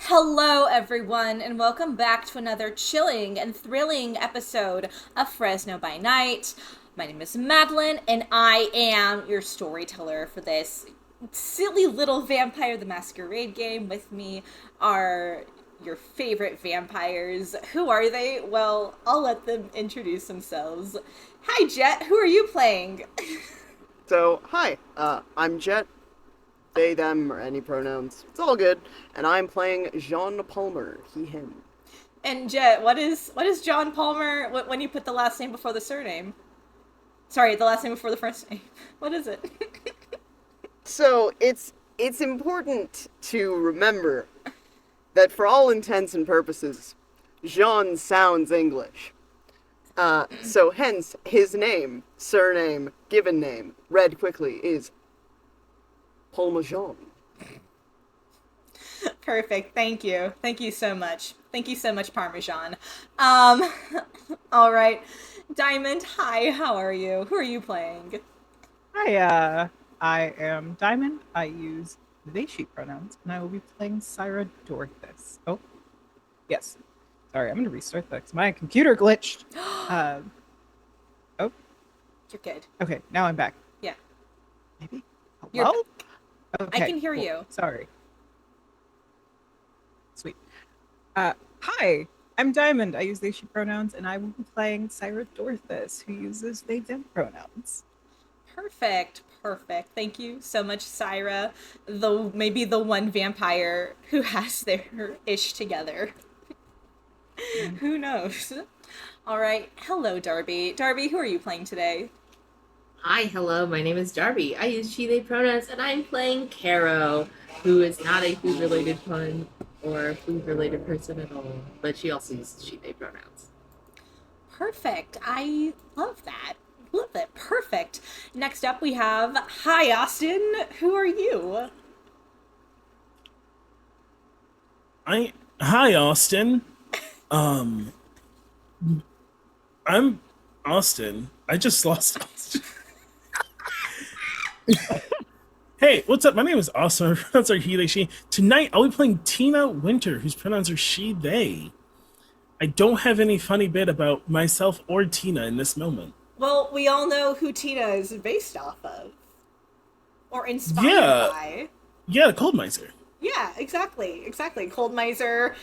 Hello, everyone, and welcome back to another chilling and thrilling episode of Fresno by Night. My name is Madeleine, and I am your storyteller for this silly little Vampire the Masquerade game. With me are your favorite vampires. Who are they? Well, I'll let them introduce themselves. Hi, Jett. Who are you playing? Hi, I'm Jett. They, them, or any pronouns. It's all good. And I'm playing Jean Palmer, he, him. And Jett, what is John Palmer when you put the last name before the surname? Sorry, the last name before the first name. What is it? It's important to remember that for all intents and purposes, Jean sounds English. Hence, his name, surname, given name, read quickly, is Palmer Jean. Perfect. Thank you. Thank you so much. Thank you so much, Parmesan. Um, all right. Diamond, hi, how are you? Who are you playing? Hi, I am Diamond. I use they, she pronouns, and I will be playing Cyra Dorthas. Oh, yes. Sorry, I'm going to restart that 'cause my computer glitched. Oh, You're good. okay, now I'm back. Yeah. Maybe? You're Hello? back. Okay, I can hear cool. you. Sorry. Sweet. Hi, I'm Diamond. I use they, she pronouns, and I will be playing Cyra Dorthas, who uses they, them pronouns. Perfect. Perfect. Thank you so much, Cyra. Maybe the one vampire who has their ish together. Who knows? All right. Hello, Darby. Darby, who are you playing today? Hi, hello, my name is Darby. I use she, they pronouns, and I'm playing Caro, who is not a food related pun or food related person at all, but she also uses she, they pronouns. Perfect. I love that. Love it. Perfect. Next up, we have Hi, Austin. Who are you? Hi, Austin. Um I'm Austin. I just lost Austin. Hey, what's up? My name is Austin. My pronouns are he, they, she. Tonight I'll be playing Tina Winter, whose pronouns are she, they. I don't have any funny bit about myself or Tina in this moment. Well, we all know who Tina is based off of. Or inspired Yeah, by. yeah, the Cold Miser. Yeah, exactly. Exactly. Cold miser,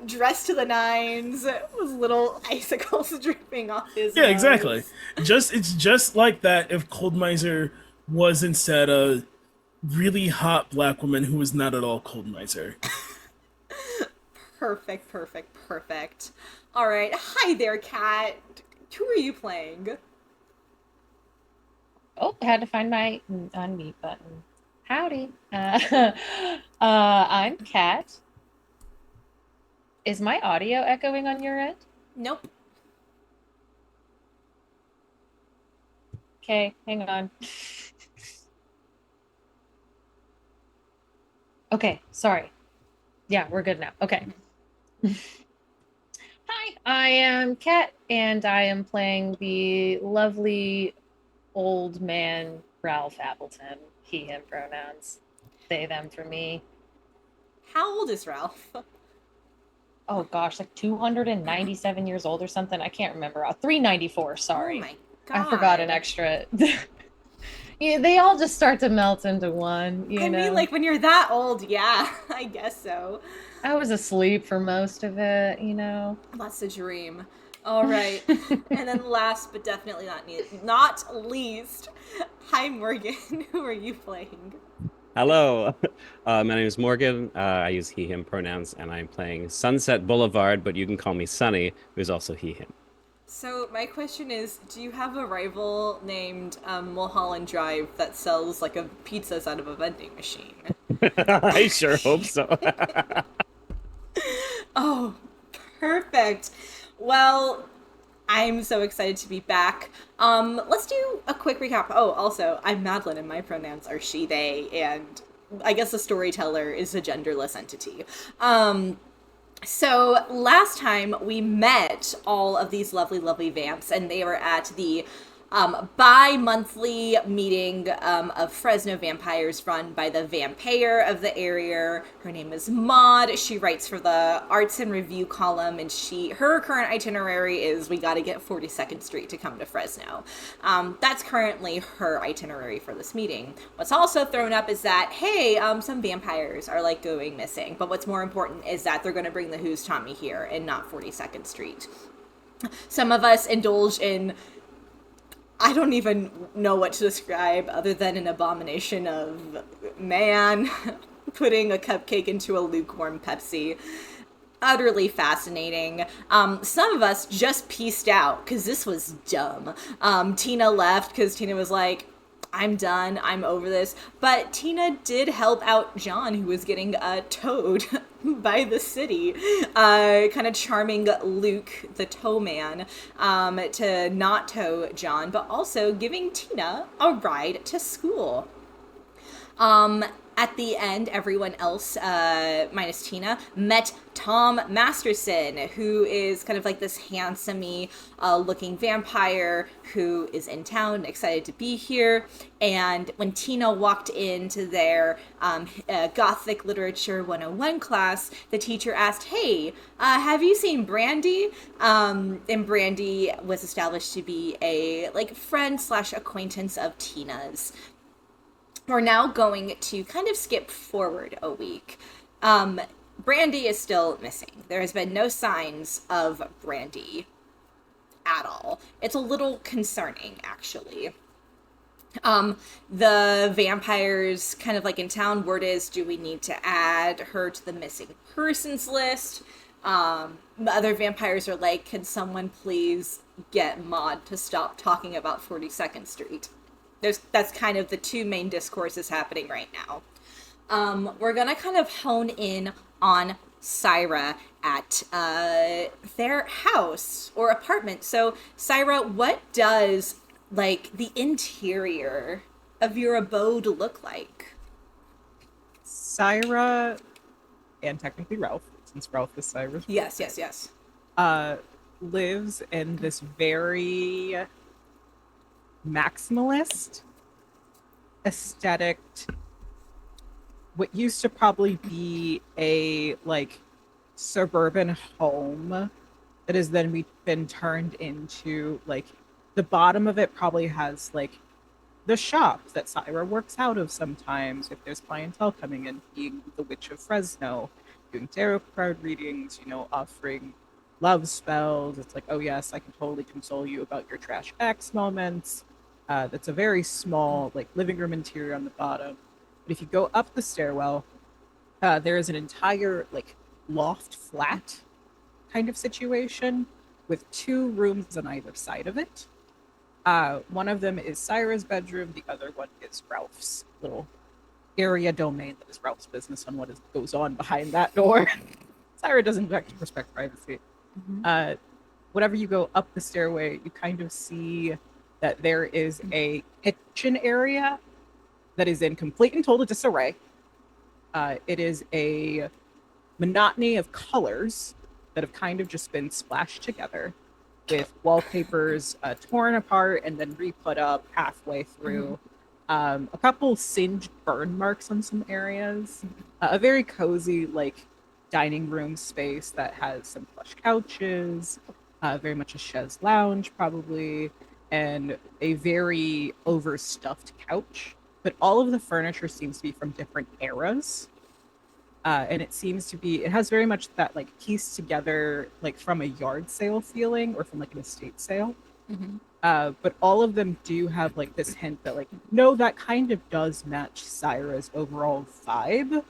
dressed to the nines, with little icicles dripping off his Yeah, nose. exactly. It's just like that if Cold Miser was instead a really hot black woman who was not at all Cold Miser. Perfect, perfect, perfect. All right. Hi there, Kat. Who are you playing? Oh, I had to find my unmute button. Howdy. I'm Kat. Is my audio echoing on your end? Nope. Okay, hang on. Okay, sorry. Yeah, we're good now. Okay. Hi, I am Kat, and I am playing the lovely old man Ralph Appleton. He, him pronouns. They, them for me. How old is Ralph? Oh gosh, like 297 years old or something. I can't remember. 394, Oh sorry. my god. I forgot an extra. Yeah, they all just start to melt into one, you I know. mean, like, when you're that old, yeah, I guess so. I was asleep for most of it, you know. That's the dream. All right. And then last but definitely not least, hi, Morgan. Who are you playing? Hello, my name is Morgan. I use he, him pronouns, and I'm playing Sunset Boulevard, but you can call me Sunny, who's also he, him. So my question is, do you have a rival named Mulholland Drive that sells like a pizzas out of a vending machine? I sure hope so. Oh, perfect. Well, I'm so excited to be back. Let's do a quick recap. Oh, also, I'm Madeline and my pronouns are she, they, and I guess the storyteller is a genderless entity. So last time we met all of these lovely, lovely vamps, and they were at the bi-monthly meeting of Fresno vampires run by the vampire of the area. Her name is Maud. She writes for the arts and review column, and her current itinerary is we got to get 42nd Street to come to Fresno. That's currently her itinerary for this meeting. What's also thrown up is that, hey, some vampires are like going missing, but what's more important is that they're going to bring the Who's Tommy here and not 42nd Street. Some of us indulge in, I don't even know what to describe other than an abomination of man putting a cupcake into a lukewarm Pepsi. Utterly fascinating. Some of us just pieced out because this was dumb. Tina left because Tina was like, I'm done, I'm over this. But Tina did help out John, who was getting towed by the city, kind of charming Luke, the tow man, to not tow John, but also giving Tina a ride to school. At the end, everyone else, minus Tina, met Tom Masterson, who is kind of like this handsome-y looking vampire who is in town, excited to be here. And when Tina walked into their Gothic Literature 101 class, the teacher asked, hey, have you seen Brandy? And Brandy was established to be a friend/acquaintance of Tina's. We're now going to kind of skip forward a week. Brandy is still missing. There has been no signs of Brandy at all. It's a little concerning, actually. The vampires kind of like in town, word is, do we need to add her to the missing persons list? The other vampires are like, can someone please get Maud to stop talking about 42nd Street? That's kind of the two main discourses happening right now. We're gonna kind of hone in on Cyra at their house or apartment. So, Cyra, what does the interior of your abode look like? Cyra, and technically Ralph, since Ralph is Cyra's. Yes. Lives in this very maximalist aesthetic, what used to probably be a suburban home that has then been turned into the bottom of it probably has the shop that Cyra works out of sometimes if there's clientele coming in, being the Witch of Fresno, doing tarot card readings, offering love spells. It's like, oh yes, I can totally console you about your trash X moments. That's a very small living room interior on the bottom. But if you go up the stairwell, there is an entire loft flat kind of situation with two rooms on either side of it. One of them is Cyra's bedroom. The other one is Ralph's little area domain that is Ralph's business on what goes on behind that door. Cyra doesn't respect privacy. Mm-hmm. Whenever you go up the stairway, you kind of see that there is a kitchen area that is in complete and total disarray. It is a monotony of colors that have kind of just been splashed together, with wallpapers torn apart and then re-put up halfway through. A couple singed burn marks on some areas. A very cozy dining room space that has some plush couches, very much a chaise lounge probably, and a very overstuffed couch. But all of the furniture seems to be from different eras. And it has very much that pieced together from a yard sale feeling or from an estate sale. Mm-hmm. But all of them do have this hint that no, that kind of does match Cyra's overall vibe.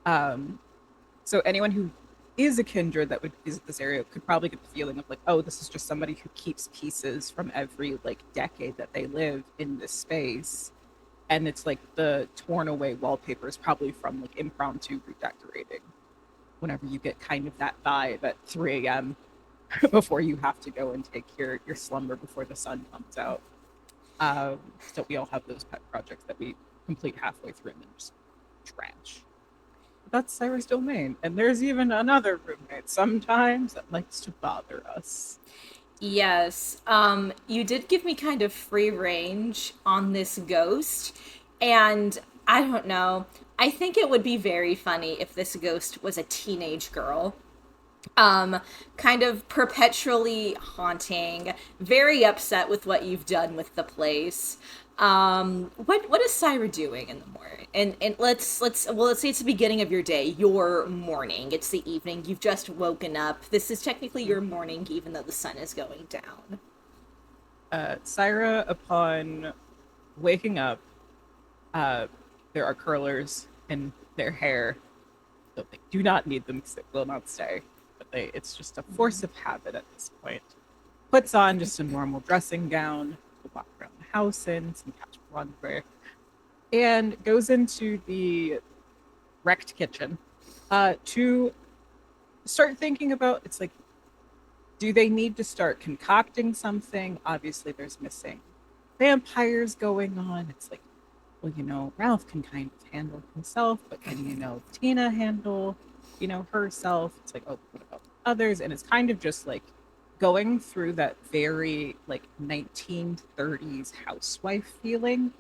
So anyone who is a kindred that would visit this area could probably get the feeling of oh, this is just somebody who keeps pieces from every decade that they live in this space. And it's the torn away wallpaper is probably from impromptu redecorating. Whenever you get kind of that vibe at 3 a.m. before you have to go and take your slumber before the sun comes out. So we all have those pet projects that we complete halfway through and then just trash. But that's Cyra's domain. And there's even another roommate sometimes that likes to bother us. Yes. You did give me kind of free range on this ghost, and I don't know. I think it would be very funny if this ghost was a teenage girl. Um, Kind of perpetually haunting, very upset with what you've done with the place. What is Cyra doing in the morning? And let's say it's the beginning of your day, your morning. It's the evening. You've just woken up. This is technically your morning, even though the sun is going down. Cyra, upon waking up, there are curlers in their hair. So they do not need them because it will not stay. But it's just a force of habit at this point. Puts on just a normal dressing gown to walk around the house in, some catch underwear, and goes into the wrecked kitchen to start thinking about, it's like, do they need to start concocting something? Obviously, there's missing vampires going on. It's like, well, Ralph can kind of handle himself, but can, Tina handle, herself? It's like, oh, what about others? And it's kind of just like going through that very like 1930s housewife feeling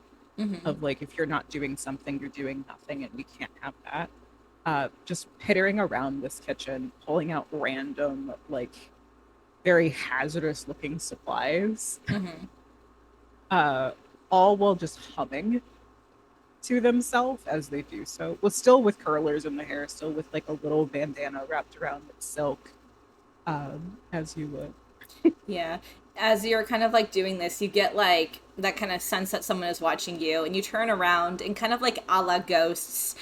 of like, if you're not doing something, you're doing nothing, and we can't have that. Just pittering around this kitchen, pulling out random, like, very hazardous looking supplies, all while just humming to themselves as they do so. Well, still with curlers in the hair, still with like a little bandana wrapped around with silk, as you would. Yeah. As you're kind of like doing this, you get like that kind of sense that someone is watching you, and you turn around and kind of like a la Ghosts,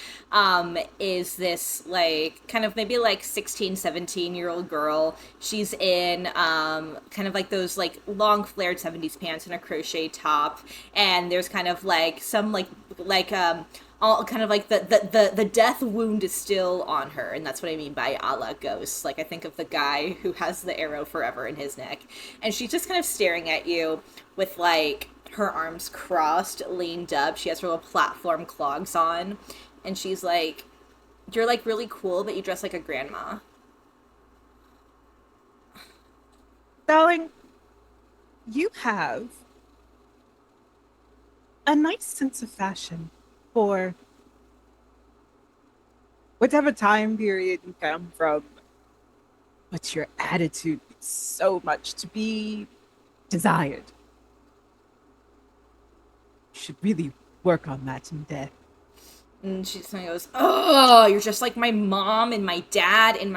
is this like kind of maybe like 16, 17-year-old girl. She's in kind of like those like long flared 70s pants and a crochet top, and there's kind of like some all kind of like the death wound is still on her, and that's what I mean by a la Ghosts. Like, I think of the guy who has the arrow forever in his neck, and she's just kind of staring at you with like her arms crossed, leaned up. She has her little platform clogs on, and she's like, you're like really cool, but you dress like a grandma. Darling, you have a nice sense of fashion for whatever time period you come from, but your attitude is so much to be desired. You should really work on that in there. And she kind of goes, oh, you're just like my mom and my dad and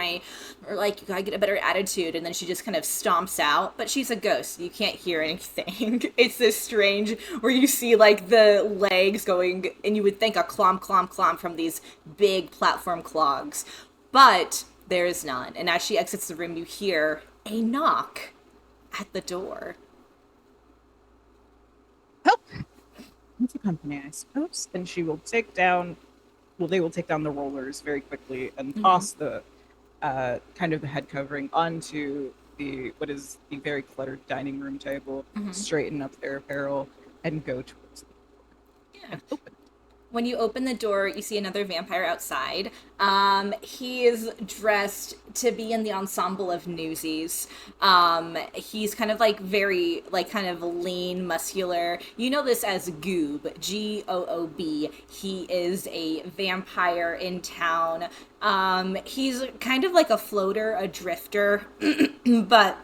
or like, you gotta get a better attitude. And then she just kind of stomps out. But she's a ghost, so you can't hear anything. It's this strange, where you see like the legs going, and you would think a clomp, clomp, clomp from these big platform clogs. But there is none. And as she exits the room, you hear a knock at the door. Help! Into company, I suppose. And she will take down, they will take down the rollers very quickly and toss the kind of the head covering onto what is the very cluttered dining room table, straighten up their apparel, and go towards the door. Yeah. And open. When you open the door, you see another vampire outside. He is dressed to be in the ensemble of Newsies. He's kind of like very, like kind of lean, muscular. You know this as Goob, Goob. He is a vampire in town. He's kind of like a floater, a drifter, but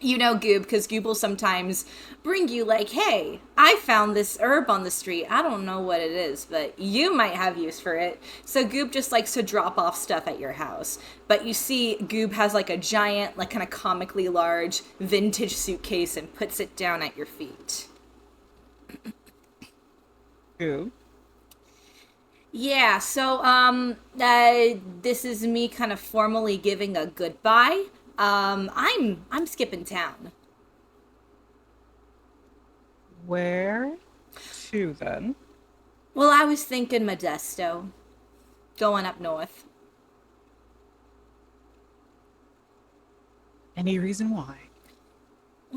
you know Goob, because Goob will sometimes bring you like, hey, I found this herb on the street. I don't know what it is, but you might have use for it. So Goob just likes to drop off stuff at your house. But you see Goob has like a giant, like kind of comically large vintage suitcase and puts it down at your feet. Who? Yeah, so this is me kind of formally giving a goodbye. I'm skipping town. Where to then? Well, I was thinking Modesto. Going up north. Any reason why?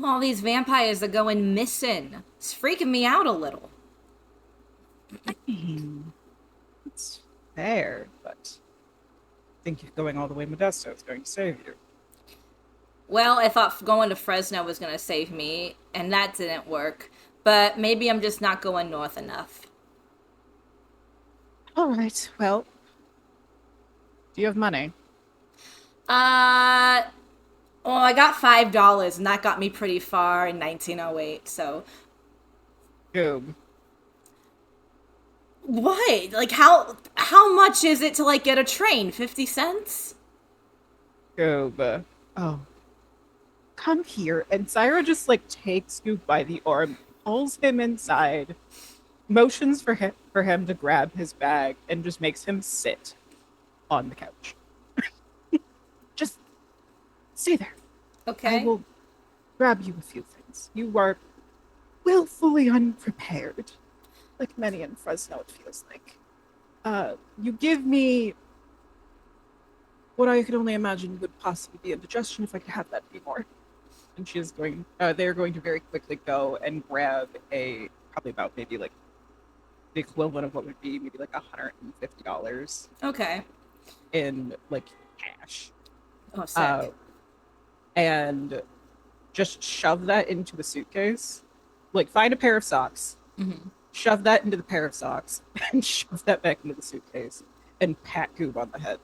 All these vampires are going missing. It's freaking me out a little. I mean, it's fair, but I think going all the way Modesto is going to save you. Well, I thought going to Fresno was going to save me, and that didn't work. But maybe I'm just not going north enough. All right. Well, do you have money? Uh, well, I got $5, and that got me pretty far in 1908, so... Goob. What? Like, how much is it to, like, get a train? 50 cents? Goob. Oh. Come here. And Cyra just, like, takes Goob by the arm, pulls him inside, motions for him to grab his bag, and just makes him sit on the couch. Just stay there. Okay. I will grab you a few things. You are willfully unprepared. Like many in Fresno, it feels like. You give me what I could only imagine would possibly be indigestion if I could have that be more. And she is going, they're going to very quickly go and grab probably about maybe like the equivalent of what would be maybe like $150 Okay. in like cash. Oh, sick. And just shove that into the suitcase. Like, find a pair of socks, shove that into the pair of socks, and shove that back into the suitcase, and pat Goob on the head.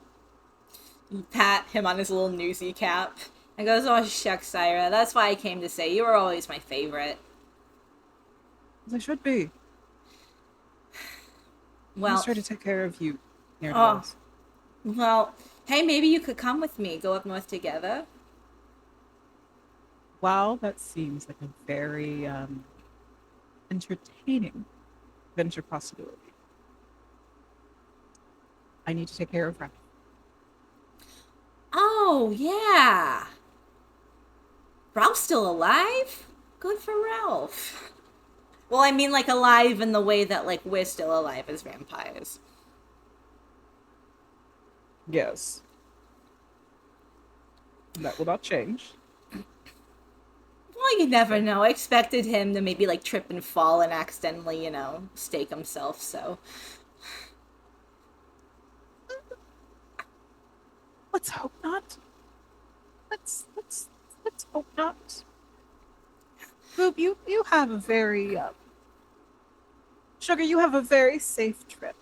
You pat him on his little newsy cap and goes, "Oh, shucks, Cyra. That's why I came to say you were always my favorite." As I should be. Well, I'll try to take care of you. Oh. Well, hey, maybe you could come with me, go up north together. Wow, that seems like a very entertaining venture possibility. I need to take care of Ralph. Oh, yeah. Ralph's still alive? Good for Ralph. Well, I mean, like, alive in the way that, like, we're still alive as vampires. Yes. That will not change. Well, you never know. I expected him to maybe, like, trip and fall and accidentally, stake himself, so... Let's hope not. Let's hope not. Goob, you have a very Sugar, you have a very safe trip.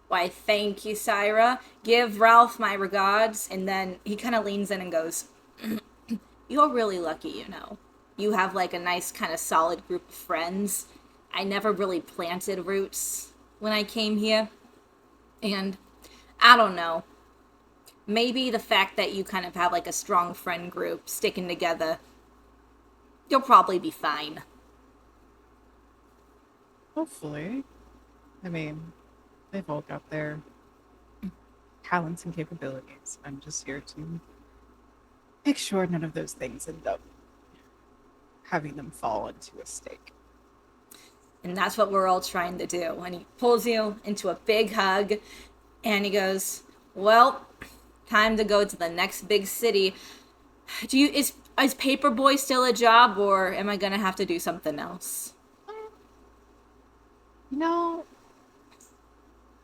Why, thank you, Cyra. Give Ralph my regards. And then he kind of leans in and goes, "You're really lucky, You have, like, a nice kind of solid group of friends. I never really planted roots when I came here. And I don't know. Maybe the fact that you kind of have, like, a strong friend group sticking together, you'll probably be fine." Hopefully. I mean, they've all got their talents and capabilities. I'm just here to make sure none of those things end up having them fall into a stake. And that's what we're all trying to do. And he pulls you into a big hug, and he goes, "Well, time to go to the next big city. Is Paperboy still a job, or am I gonna have to do something else?"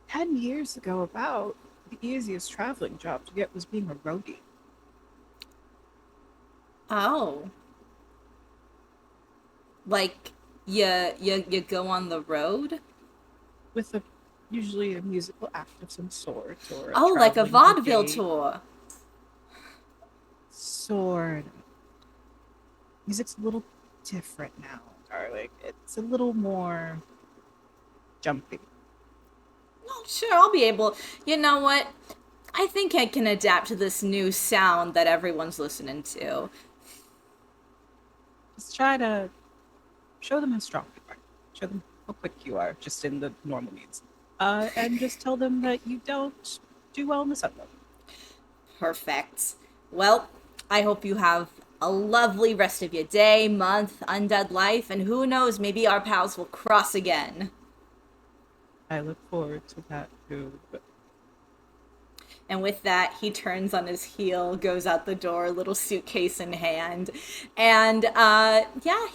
10 years ago, about the easiest traveling job to get was being a roadie. Oh. Like, you go on the road? With usually a musical act of some sort, or Oh, like a traveling vaudeville brigade. tour. Sort of. Music's a little different now, darling. It's a little more jumpy. Oh, sure, I'll be able... You know what? I think I can adapt to this new sound that everyone's listening to. Just try to show them how strong you are. Show them how quick you are, just in the normal means. And just tell them that you don't do well in the sunlight. Perfect. Well, I hope you have a lovely rest of your day, month, undead life, and who knows, maybe our paths will cross again. I look forward to that too. And with that, he turns on his heel, goes out the door, little suitcase in hand, and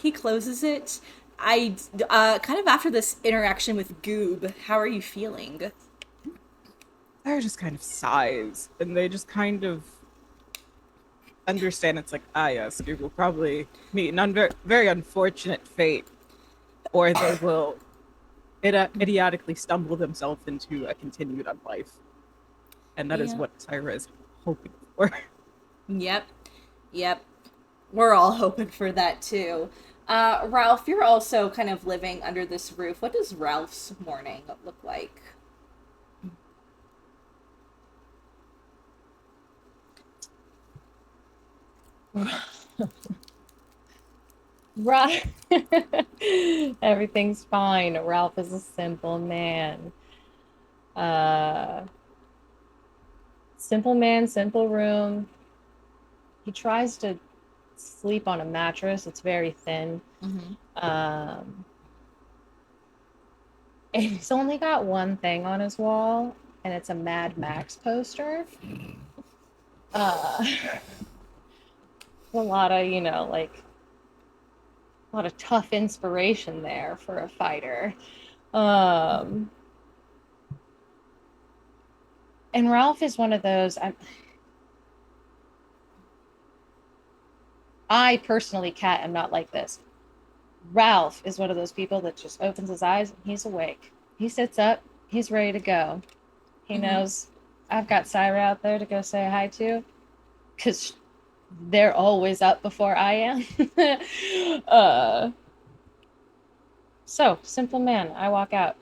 he closes it. Kind of after this interaction with Goob, how are you feeling? They're just kind of sighs, and they just kind of understand it's like, yes, you will probably meet an very unfortunate fate, or they will idiotically stumble themselves into a continued unlife. And that is Yeah. what Cyra is hoping for. Yep. Yep. We're all hoping for that too. Ralph, you're also kind of living under this roof. What does Ralph's morning look like? Right. Everything's fine. Ralph is a simple man. Simple man, simple room. He tries to sleep on a mattress. It's very thin. And he's only got one thing on his wall, and it's a Mad Max poster. A lot of, like a lot of tough inspiration there for a fighter. And Ralph is one of those. I personally, Kat, am not like this. Ralph is one of those people that just opens his eyes and he's awake. He sits up, he's ready to go. He knows I've got Cyra out there to go say hi to, because they're always up before I am. So, simple man, I walk out.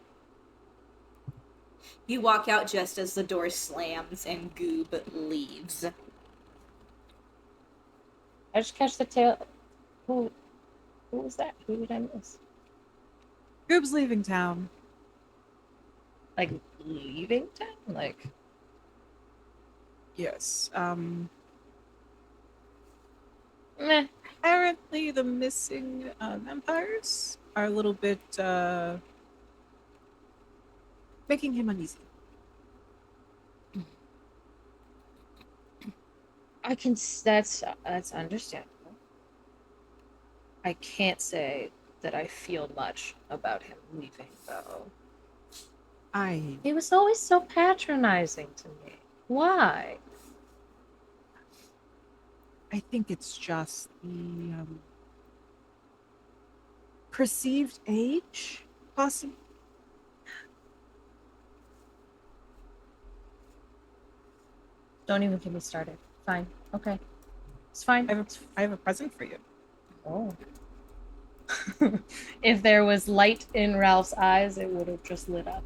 You walk out just as the door slams and Goob leaves. I just catch the tail. Who was that? Who did I miss? Goob's leaving town. Like, leaving town? Like, Yes. meh. Apparently the missing vampires are a little bit making him uneasy. That's understandable. I can't say that I feel much about him leaving, though. He was always so patronizing to me. Why? I think it's just the perceived age, possibly. Don't even get me started. Fine. Okay. It's fine. I have a present for you. Oh. If there was light in Ralph's eyes, it would have just lit up.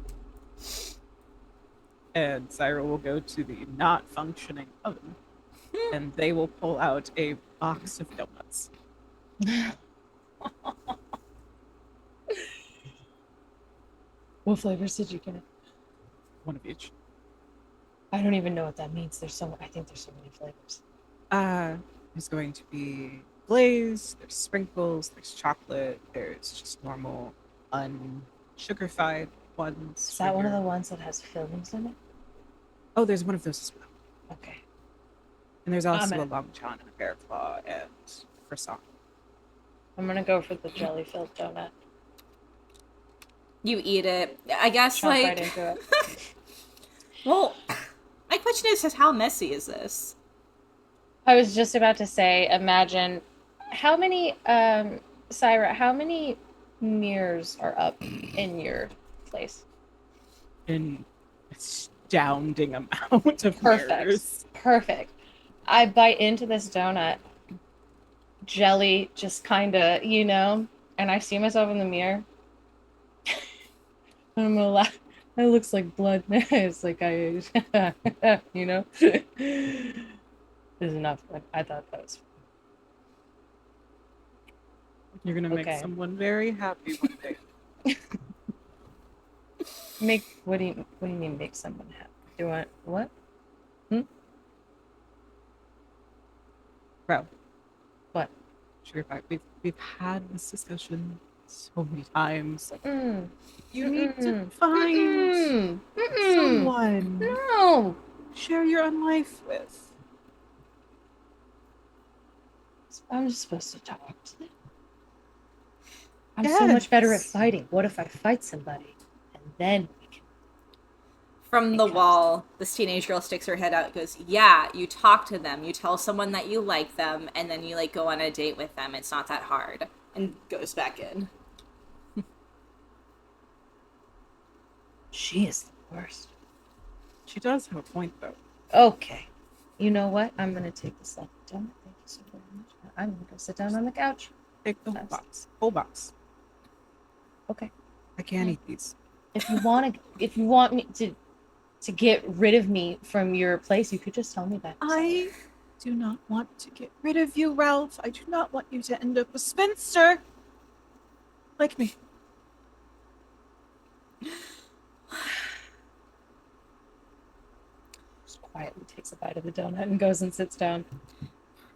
And Cyra will go to the not functioning oven, and they will pull out a box of donuts. What flavors did you get? One of each. I don't even know what that means. I think there's so many flavors. There's going to be glaze, there's sprinkles, there's chocolate, there's just normal unsugarified ones. Is that one of the ones that has fillings in it? Oh, there's one of those as well. Okay. And there's also a long john and a bear claw and croissant. I'm gonna go for the jelly-filled donut. You eat it. I guess, Jump like... right into it. Well, my question is how messy is this? I was just about to say, imagine how many, Cyra, how many mirrors are up in your place? An astounding amount of mirrors. Perfect. I bite into this donut. Jelly just kind of, and I see myself in the mirror. I'm gonna laugh. It looks like blood. It's like This is enough. I thought that was. You're gonna make someone very happy one day. What do you mean make someone happy? Do you want what? Bro. What? Sugar Pie, we've had this discussion so many times. You need to find someone. No. Share your own life with. I'm just supposed to talk to them. I'm so much better at fighting. What if I fight somebody and then we can From the wall, this teenage girl sticks her head out and goes, yeah, you talk to them, you tell someone that you like them, and then you, like, go on a date with them. It's not that hard. And goes back in. She is the worst. She does have a point, though. Okay. You know what? I'm gonna take this left down. Thank you so very much. I'm gonna go sit down on the couch. Take the whole Nice. box. Whole box. Okay. I can't eat these. If you want me to get rid of me from your place, you could just tell me that. I do not want to get rid of you, Ralph. I do not want you to end up a spinster. Like me. Just quietly takes a bite of the donut and goes and sits down.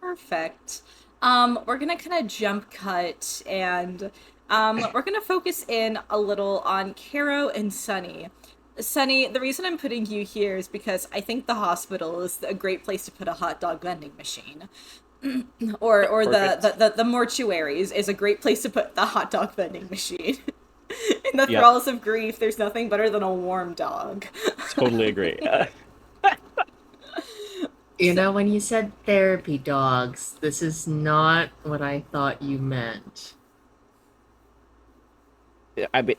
Perfect. We're gonna kind of jump cut and we're gonna focus in a little on Caro and Sunny. Sunny, the reason I'm putting you here is because I think the hospital is a great place to put a hot dog vending machine. or the mortuaries is a great place to put the hot dog vending machine. In the Yep. thralls of grief, there's nothing better than a warm dog. Totally agree. You know, when you said therapy dogs, this is not what I thought you meant. I mean,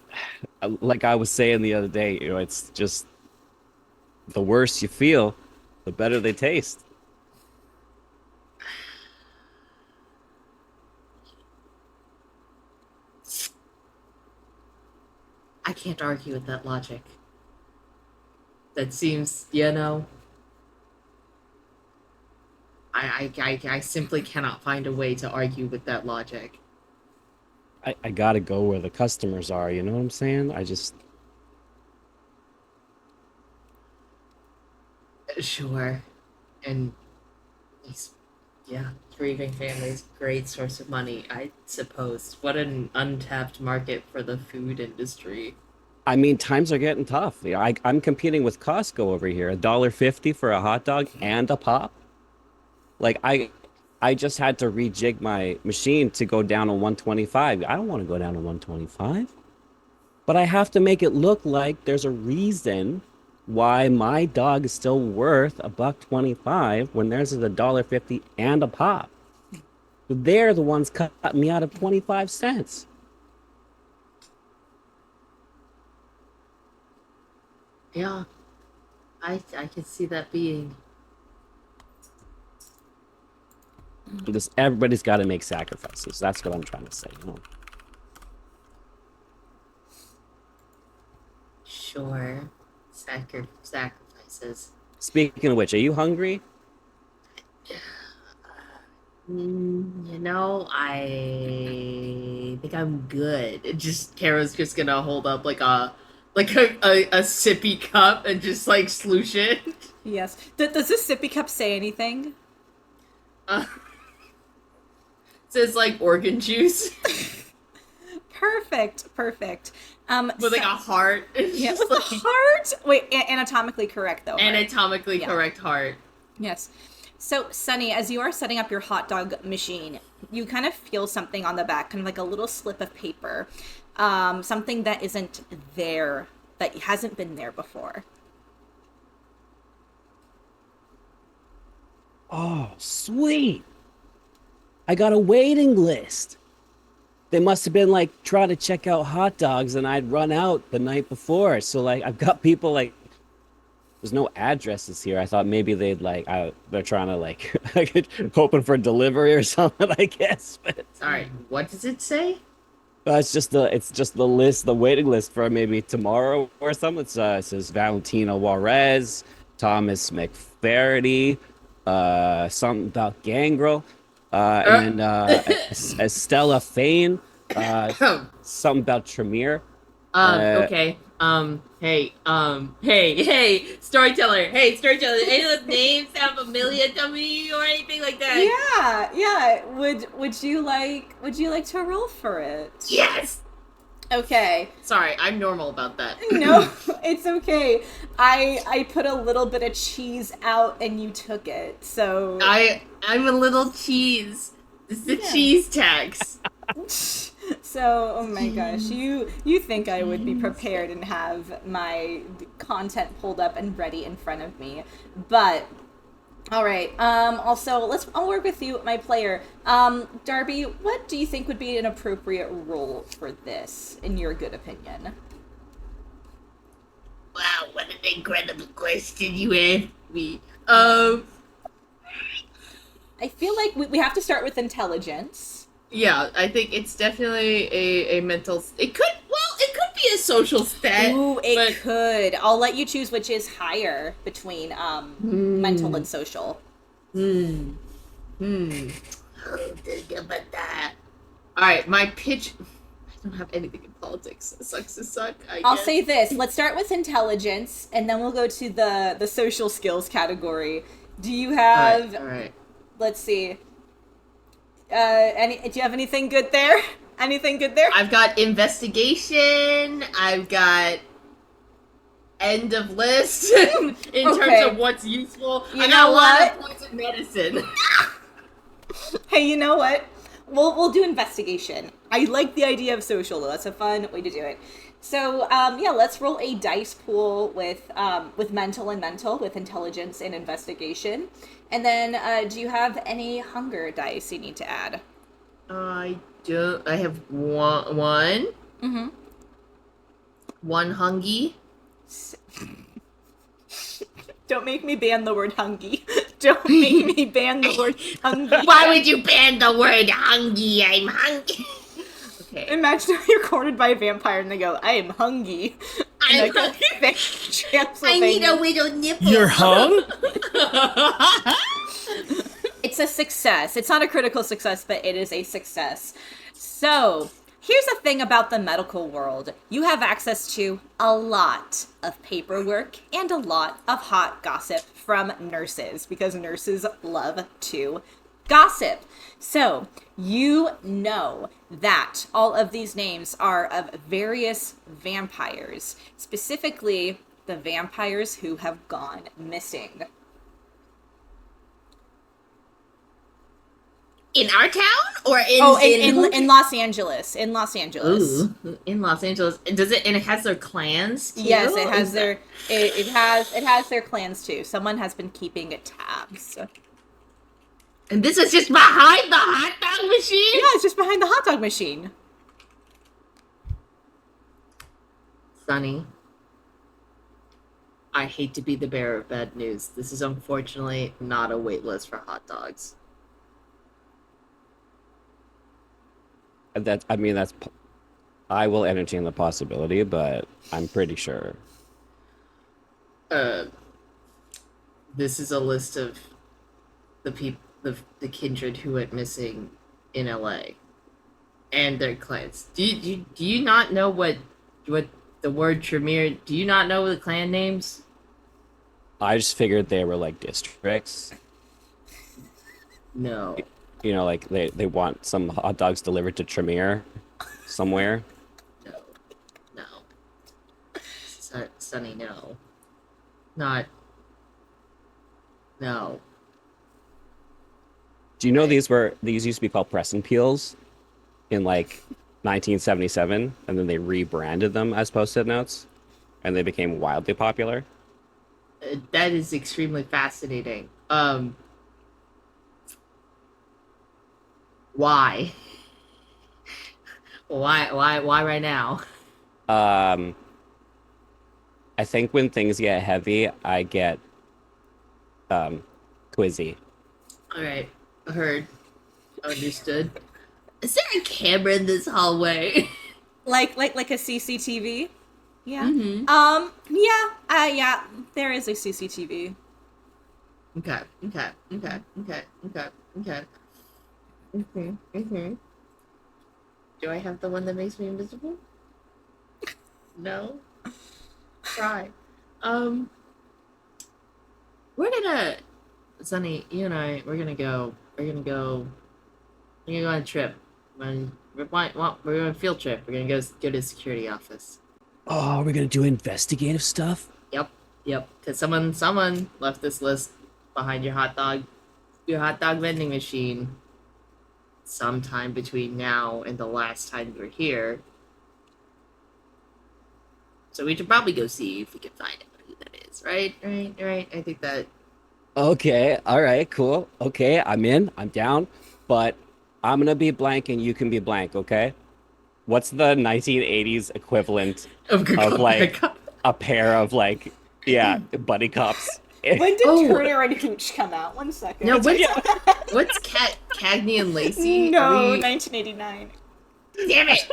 like I was saying the other day, it's just the worse you feel, the better they taste. I can't argue with that logic. That seems, you know... I simply cannot find a way to argue with that logic. I gotta go where the customers are, you know what I'm saying? Sure. And these, yeah, grieving families, great source of money, I suppose. What an untapped market for the food industry. I mean, times are getting tough. I'm competing with Costco over here. $1.50 for a hot dog and a pop. Like, I just had to rejig my machine to go down to 125. I don't want to go down to 125. But I have to make it look like there's a reason why my dog is still worth $1.25 when theirs is $1.50 and a pop. They're the ones cutting me out of 25 cents. Yeah. I could see that being. Everybody's got to make sacrifices. That's what I'm trying to say. Sure. Sacrifices. Speaking of which, are you hungry? You know, I think I'm good. Caro's just gonna hold up like a sippy cup and just like sloosh it. Yes. Does this sippy cup say anything? It says like organ juice. Perfect. With like a heart. It's Yeah, just with like the heart. Wait, anatomically correct though. Heart. anatomically Yeah. correct heart. Yes. So, Sunny, as you are setting up your hot dog machine, you kind of feel something on the back, kind of like a little slip of paper, something that isn't there, that hasn't been there before. Oh, sweet. I got a waiting list. They must have been like trying to check out hot dogs and I'd run out the night before. So like I've got people like there's no addresses here. I thought maybe they'd like they're trying to like hoping for delivery or something, I guess. But Sorry, what does it say? it's just the list, the waiting list for maybe tomorrow or something. It says Valentina Juarez, Thomas McFarity, something about Gangrel, and then Estella Fain, something about Tremere. Okay. Hey, Storyteller. Hey, Storyteller. Any of those names sound familiar to me or anything like that? Yeah. Would you like to roll for it? Yes! Okay. Sorry, I'm normal about that. No, it's okay. I put a little bit of cheese out and you took it. So I'm a little cheese. This is the cheese tax. So, oh my gosh, you think I would be prepared and have my content pulled up and ready in front of me, but all right. Also, I'll work with you, my player. Darby, what do you think would be an appropriate role for this, in your good opinion? Wow, what an incredible question you asked me. I feel like we have to start with intelligence. Yeah, I think it's definitely a mental. It could be a social stat. Ooh, it could. I'll let you choose which is higher between mental and social. Think about that. All right, my pitch. I don't have anything in politics. It sucks to suck. I'll say this. Let's start with intelligence, and then we'll go to the social skills category. Do you have? All right. Let's see. Do you have anything good there? Anything good there? I've got investigation. I've got end of list in terms of what's useful. I got a lot of points of medicine. Hey, you know what? We'll do investigation. I like the idea of social though. That's a fun way to do it. So let's roll a dice pool with mental and mental, with intelligence and investigation. And then do you have any hunger dice you need to add? I do. I have one. Mm-hmm. One hungy. Don't make me ban the word hungy. Don't make me ban the word hungy. Why would you ban the word hungy? I'm hungry. Okay. Imagine if you're cornered by a vampire and they go, I am hungry. I need a little nipple. You're hung? It's a success. It's not a critical success, but it is a success. So, here's the thing about the medical world. You have access to a lot of paperwork and a lot of hot gossip from nurses, because nurses love to gossip. So, you know that all of these names are of various vampires, specifically the vampires who have gone missing. In our town or in Los Angeles. In Los Angeles. Ooh, in Los Angeles. And it has their clans too? Yes, it has it has their clans too. Someone has been keeping tabs. And this is just behind the hot dog machine? Yeah, it's just behind the hot dog machine. Sonny, I hate to be the bearer of bad news. This is unfortunately not a wait list for hot dogs. I will entertain the possibility, but I'm pretty sure. This is a list of the people, the kindred who went missing in LA, and their clans. Do you not know what the word Tremere? Do you not know the clan names? I just figured they were like districts. No. You know, like they want some hot dogs delivered to Tremere somewhere. No. Sonny, no. Not. No. Do you know these used to be called press and peels in like 1977, and then they rebranded them as Post-it notes, and they became wildly popular? That is extremely fascinating. Why? Why right now? I think when things get heavy, I get quizzy. All right, heard, understood. Is there a camera in this hallway? Like a CCTV? Yeah. Mm-hmm. Yeah, there is a CCTV. Okay. Mm-hmm. Do I have the one that makes me invisible? No. Try. Sonny, you and I, we're gonna go on a trip. We're going on a field trip. We're gonna go to the security office. Oh, we're gonna do investigative stuff? Yep. Because someone left this list behind your hot dog vending machine. sometime between now and the last time you were here. So we should probably go see if we can find out who that is, right? Right. I think that. Okay, all right, cool. Okay, I'm in, I'm down, but I'm gonna be blank and you can be blank, okay? What's the 1980s equivalent of like a pair of like, yeah, buddy cops? When did Oh. Turner and Hooch come out? 1 second. No, what's Cagney and Lacey? No, Are we- 1989. Damn it!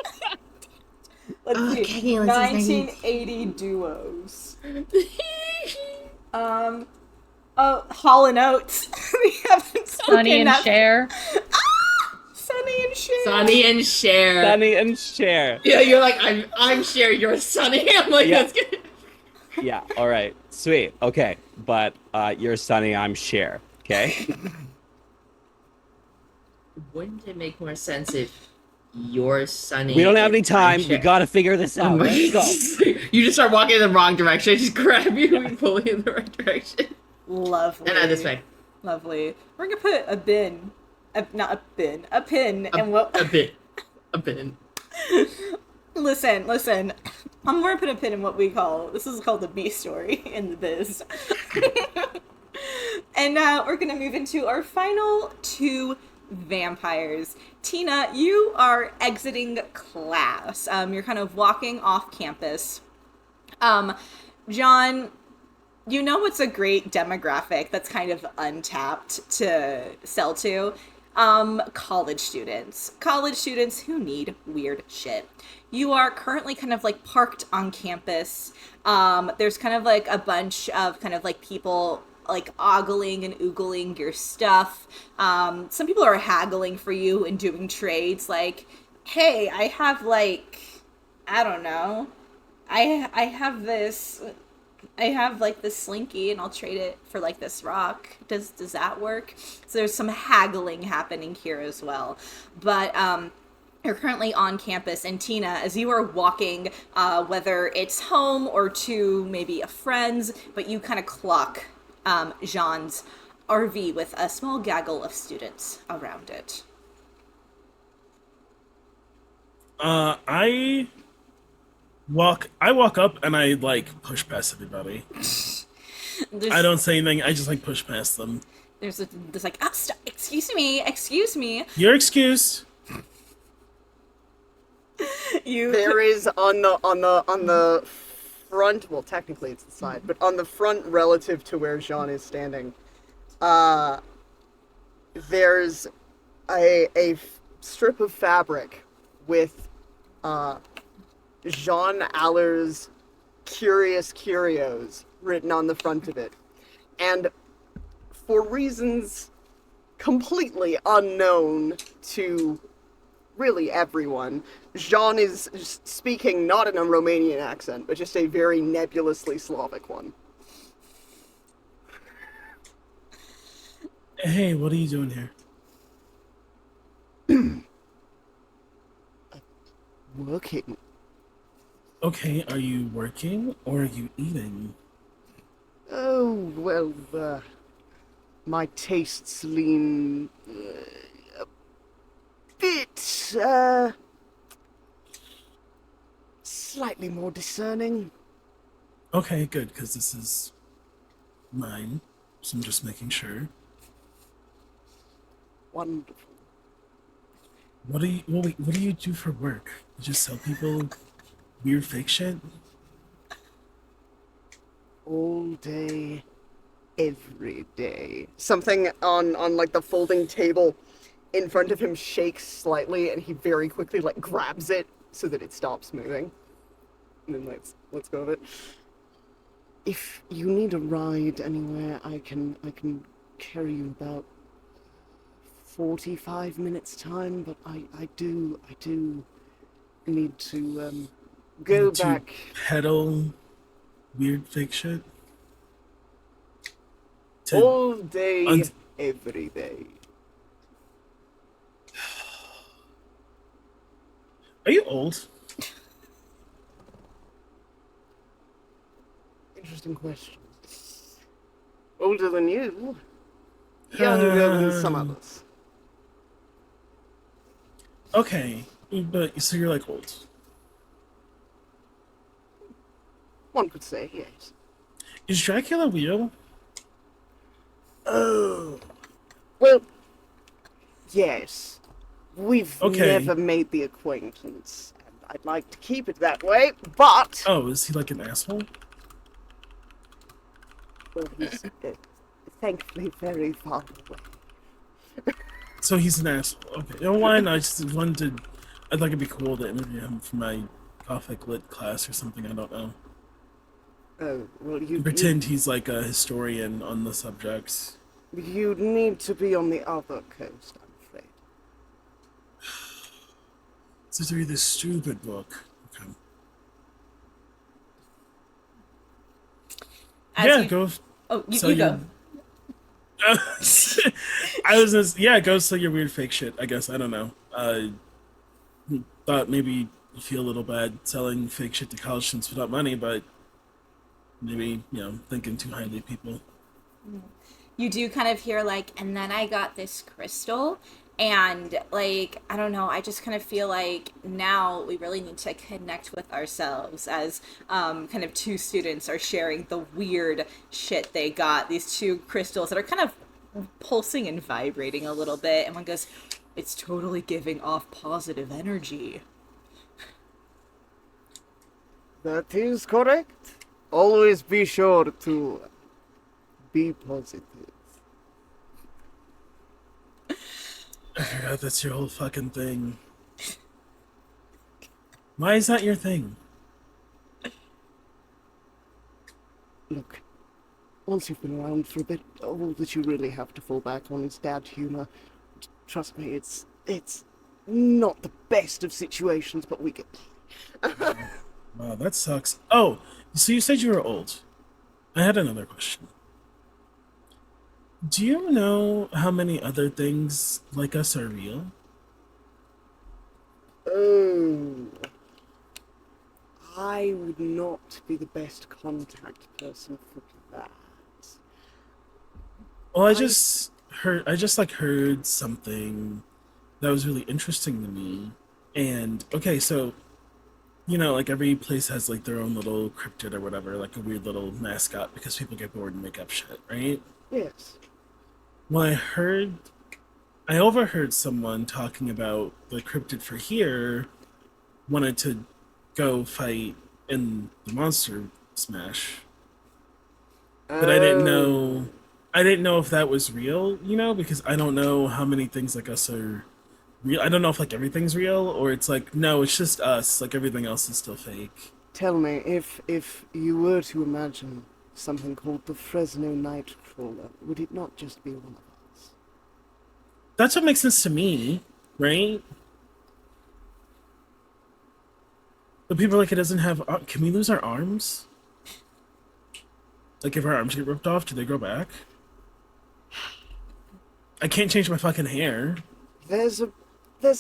Let's Oh, see. Cagney and Lacey's 1980 duos. Hall and Oates. We haven't Sonny spoken and enough. Cher. Sonny and Cher. Sonny and Cher. Sunny and Cher. Yeah, you're like, I'm Cher, you're Sonny. I'm like, Yeah. that's good. Yeah, all right, sweet. Okay, but you're Sunny, I'm Cher. Okay. Wouldn't it make more sense if you're Sonny? We don't have any and time. I'm We Cher? gotta figure this out. Let's go. You just start walking in the wrong direction. I just grab you and pull you in the right direction. Lovely. And this way. Lovely. We're gonna put a pin, and what? A bit. Listen. I'm gonna put a pin in what we call, this is called the B story in the biz. And now we're gonna move into our final 2 vampires. Tina, you are exiting class. You're kind of walking off campus. John, you know what's a great demographic that's kind of untapped to sell to? College students. College students who need weird shit. You are currently kind of like parked on campus. There's kind of like a bunch of kind of like people like ogling and oogling your stuff. Some people are haggling for you and doing trades like, hey, I have like, I don't know. I have like this slinky and I'll trade it for like this rock. Does that work? So there's some haggling happening here as well. But you're currently on campus, and Tina, as you are walking, whether it's home or to maybe a friend's, but you kind of clock Jean's RV with a small gaggle of students around it. I walk up and I like push past everybody. I don't say anything. I just like push past them. There's like, oh, stop, excuse me. You're excused. There is on the front. Well, technically it's the side, but on the front relative to where Jean is standing, there's a strip of fabric with Jean Aller's Curious Curios written on the front of it, and for reasons completely unknown to really everyone, Jean is speaking not in a Romanian accent, but just a very nebulously Slavic one. Hey, what are you doing here? Working. Okay, are you working or are you eating? Oh, well, my tastes lean a bit, slightly more discerning. Okay, good, because this is mine, so I'm just making sure. Wonderful. What do you do for work? You just sell people weird fake shit? All day, every day. Something on like the folding table in front of him shakes slightly, and he very quickly like grabs it so that it stops moving. And then let's go with it. If you need a ride anywhere, I can carry you about 45 minutes time, but I do need to go To back. peddle weird fake shit? To- All day, un- every day. Are you old? Interesting question. Older than you. Younger than some others. Okay, but so you're like old. One could say, yes. Is Dracula real? Oh. Well, yes. We've Okay. never made the acquaintance, and I'd like to keep it that way, but... Oh, is he like an asshole? Well, he's thankfully very far away. So he's an asshole. Okay. You know why? I just wanted to. I'd like it'd be cool to interview him for my Gothic lit class or something. I don't know. Oh, well, you Pretend he's like a historian on the subjects. you'd need to be on the other coast, I'm afraid. So to read this stupid book. Okay. As Yeah, you- go. Oh, you, So you you- go. I was just, yeah, go sell your weird fake shit, I guess. I don't know. Thought maybe you feel a little bad selling fake shit to college students without money, but maybe, thinking too highly of people. You do kind of hear like, and then I got this crystal, and like, I don't know, I just kind of feel like now we really need to connect with ourselves as kind of two students are sharing the weird shit they got, these two crystals that are kind of pulsing and vibrating a little bit, and one goes, it's totally giving off positive energy. That is correct. Always be sure to be positive. I forgot that's your whole fucking thing. Why is that your thing? Look, once you've been around for a bit, all that you really have to fall back on is dad humor. Trust me, it's not the best of situations, but we get... Wow, that sucks. Oh, so you said you were old. I had another question. Do you know how many other things like us are real? Oh, I would not be the best contact person for that. Well, I just heard something that was really interesting to me. And okay, so like every place has like their own little cryptid or whatever, like a weird little mascot because people get bored and make up shit, right? Yes. Well, I overheard someone talking about the cryptid for here wanted to go fight in the monster smash. But I didn't know if that was real, because I don't know how many things like us are real. I don't know if like everything's real or it's like, no, it's just us, like everything else is still fake. Tell me, if you were to imagine something called the Fresno Nightcrawler, would it not just be one of us? That's what makes sense to me, right? But people are like, it doesn't have... Can we lose our arms? Like, if our arms get ripped off, do they grow back? I can't change my fucking hair. There's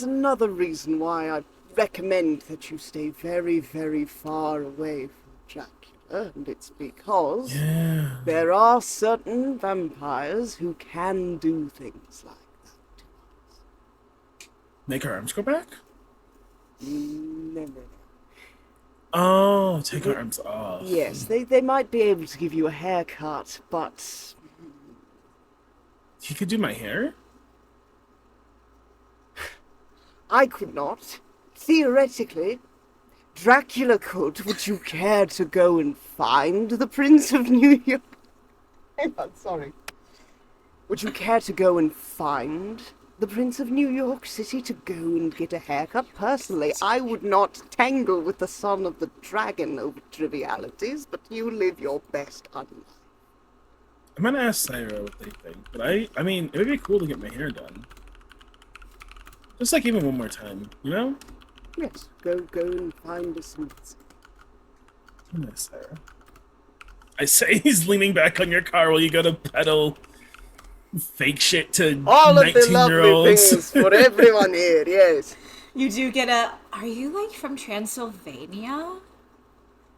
another reason why I recommend that you stay very, very far away from Dracula, and it's because Yeah. there are certain vampires who can do things like that to us. Make our arms grow back? No. Oh, take our arms off. Yes, they might be able to give you a haircut, but He could do my hair? I could not. Theoretically, Dracula could. Would you care to go and find the Prince of New York? Hang on, sorry. Would you care to go and find the Prince of New York City to go and get a haircut? Personally, I would not tangle with the son of the dragon over trivialities, but you live your best life. I'm gonna ask Cyra what they think, but I mean, it would be cool to get my hair done. Just like even one more time, Yes, go and find a smith. I'm gonna ask Cyra. I say he's leaning back on your car while you go to peddle fake shit to All of the lovely 19-year-olds. things for everyone here, yes. You do get are you like from Transylvania?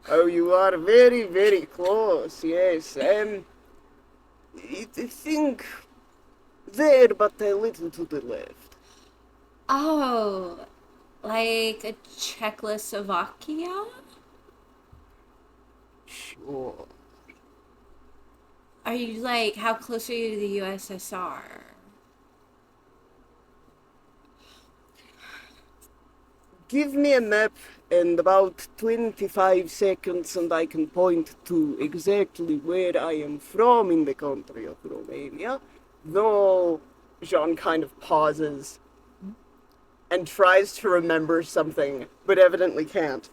Oh, you are very, very close, yes. I think there, but a little to the left. Oh, like a Czechoslovakia? Sure. Are you like, how close are you to the USSR? Give me a map and about 25 seconds and I can point to exactly where I am from in the country of Romania. Though Jean kind of pauses and tries to remember something, but evidently can't.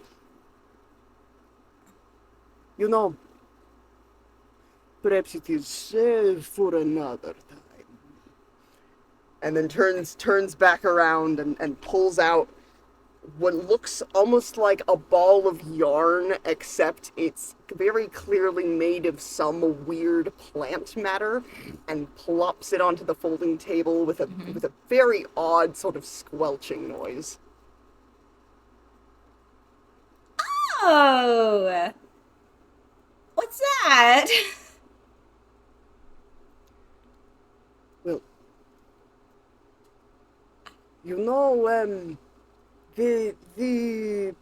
You know, perhaps it is for another time. And then turns back around and pulls out what looks almost like a ball of yarn, except it's very clearly made of some weird plant matter, and plops it onto the folding table with a very odd sort of squelching noise. Oh, what's that? Well, you know, the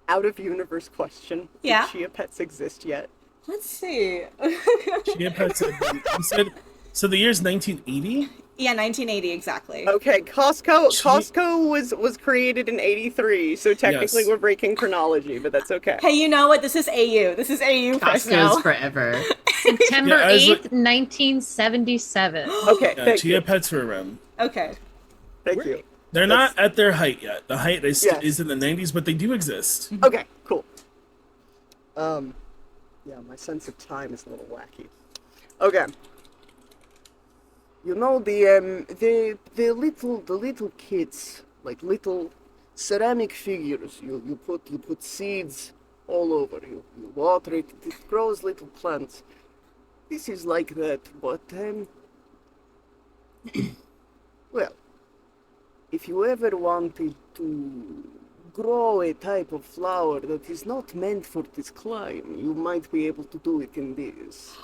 out of universe question. Yeah. Do chia pets exist yet? Let's see. Chia pets. You said so. The year's 1980. Yeah, 1980 exactly. Okay, Costco was created in 83, so technically Yes. we're breaking chronology, but that's okay. Hey, you know what? This is AU. This is AU Fresno. Costco's forever. September Yeah, I was 8th, 1977. Okay, Yeah, thank chia you. pets were around. Okay. Thank you. They're not at their height yet. The height is, Yes. is in the 90s, but they do exist. Okay, cool. Yeah, my sense of time is a little wacky. Okay. You know the little kits, like little ceramic figures. You put seeds all over. You water it. It grows little plants. This is like that, but well, if you ever wanted to grow a type of flower that is not meant for this climate, you might be able to do it in this.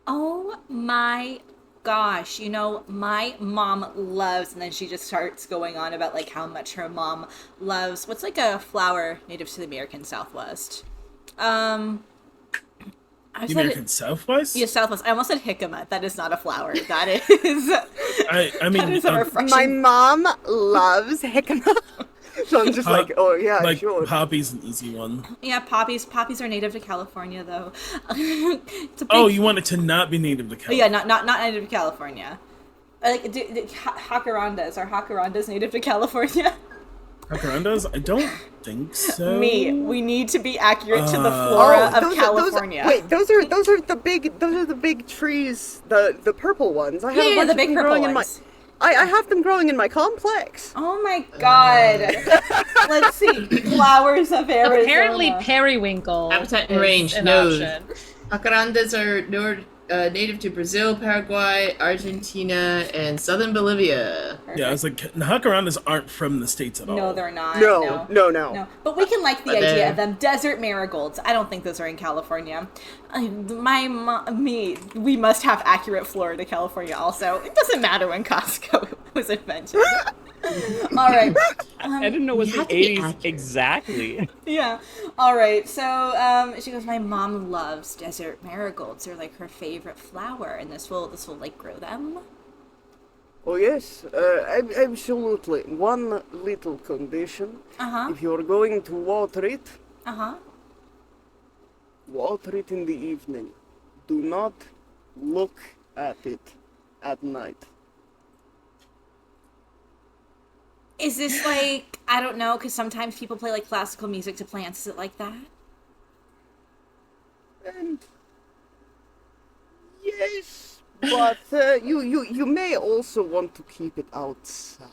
Oh my gosh. You know, my mom loves, and then she just starts going on about like how much her mom loves, what's like a flower native to the American Southwest? I The said American Southwest? Yeah, Southwest. I almost said jicama. That is not a flower. That is. I mean, that is a refreshing. My mom loves jicama. So I'm just like, oh yeah, like sure. poppy's an easy one. Yeah, poppies. Poppies are native to California, though. It's a big... Oh, you want it to not be native to Oh, California? yeah, not native to California. Like jacarandas. Are jacarandas native to California? Jacarandas? I don't think so. We need to be accurate to the flora of those California. those are the big trees, the purple ones. I have a Yeah, bunch the of big them purple growing in my. ones. I have them growing in my complex. Oh my god. Let's see. Flowers of Arizona. Apparently, periwinkle. Habitat and is range, an no. option. Jacarandas are native to Brazil, Paraguay, Argentina, and southern Bolivia. Yeah, I was like, jacarandas aren't from the States at all. No, they're not. No. No, but we can like the But idea they're- of them. Desert marigolds. I don't think those are in California. We must have accurate Florida, California. Also, it doesn't matter when Costco was invented. All right. I didn't know it was you the have to be 80s accurate. exactly. Yeah. All right. So she goes. My mom loves desert marigolds. They're like her favorite flower, and this will like grow them. Oh yes, absolutely. One little condition: Uh-huh. if you're going to water it, Uh-huh. water it in the evening. Do not look at it at night. Is this like, I don't know, because sometimes people play like classical music to plants. Is it like that? Yes, but you may also want to keep it outside.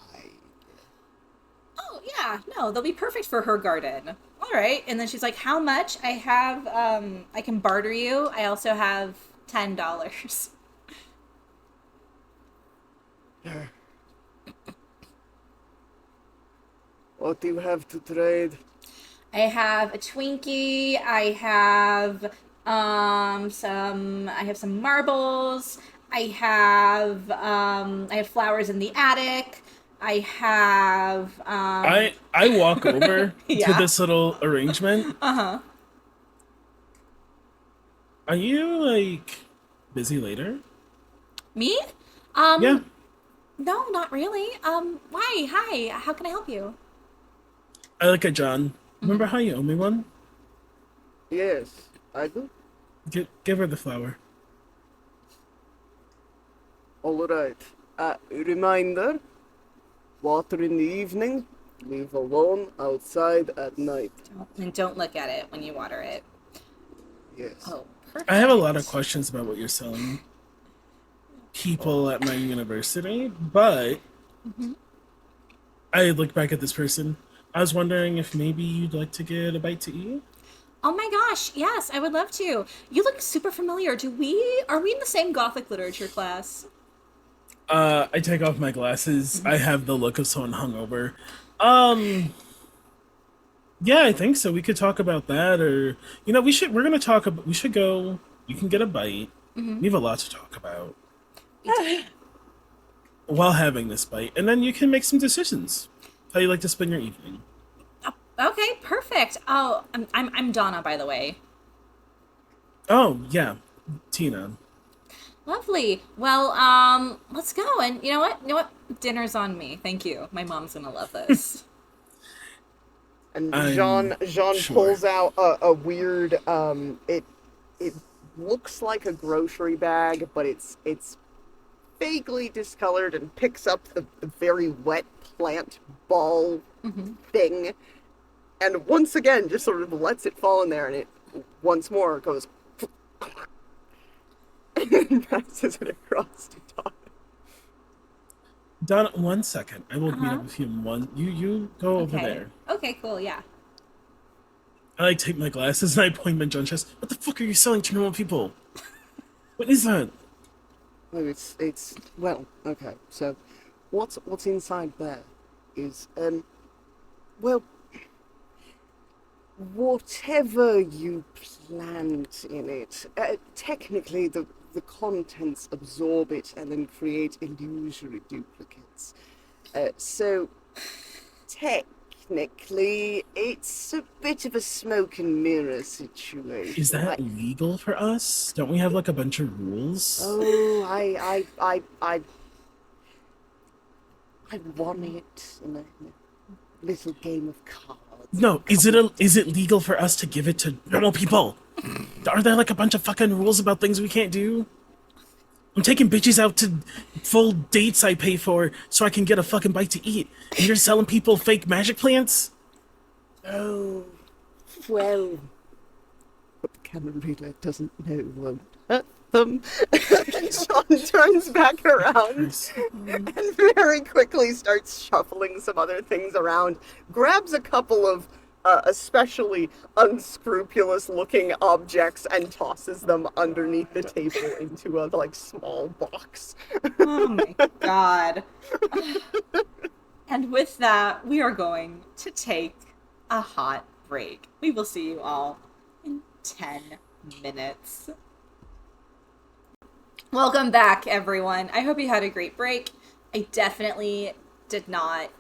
Oh, yeah. No, they'll be perfect for her garden. All right. And then she's like, how much? I have, I can barter you. I also have $10. What do you have to trade? I have a Twinkie. I have some marbles. I have flowers in the attic. I have I walk over to Yeah. this little arrangement. uh-huh. Are you like busy later? Me? Yeah. No, not really. Why? Hi. How can I help you? I look at John. Remember how you owe me one? Yes, I do. Give her the flower. All right. Reminder: water in the evening, leave alone outside at night. And don't look at it when you water it. Yes. Oh, perfect. I have a lot of questions about what you're selling people at my university, but I look back at this person. I was wondering if maybe you'd like to get a bite to eat? Oh my gosh, yes, I would love to. You look super familiar. Are we in the same Gothic literature class? I take off my glasses. I have the look of someone hungover. Yeah, I think so. We could talk about that, or we should go. You can get a bite. We have a lot to talk about while having this bite, and then you can make some decisions. How you like to spend your evening? Okay, perfect. Oh, I'm Donna, by the way. Oh yeah, Tina. Lovely. Well, let's go. And you know what? Dinner's on me. Thank you. My mom's gonna love this. And I'm Jean sure. pulls out a weird it looks like a grocery bag, but it's vaguely discolored, and picks up the very wet plant ball thing, and once again just sort of lets it fall in there, and it once more goes and passes it across to Donna. Donna, 1 second. I will meet up with you in one. You go over there. Okay, cool, yeah. I take my glasses and I point them at John's chest. What the fuck are you selling to normal people? What is that? Oh, it's well, okay. So, what's inside there is well, whatever you plant in it. Technically, the contents absorb it and then create illusory duplicates. So, technically, it's a bit of a smoke and mirror situation. Is that legal for us? Don't we have like a bunch of rules? Oh, I won it in a little game of cards. No, is it legal for us to give it to normal people? Are there like a bunch of fucking rules about things we can't do? I'm taking bitches out to full dates I pay for so I can get a fucking bite to eat. And you're selling people fake magic plants? Oh, well, what the camera doesn't know won't hurt them. John turns back around and very quickly starts shuffling some other things around, grabs a couple of especially unscrupulous-looking objects and tosses them underneath the table into a small box. Oh my god. And with that, we are going to take a hot break. We will see you all in 10 minutes. Welcome back, everyone. I hope you had a great break. I definitely did not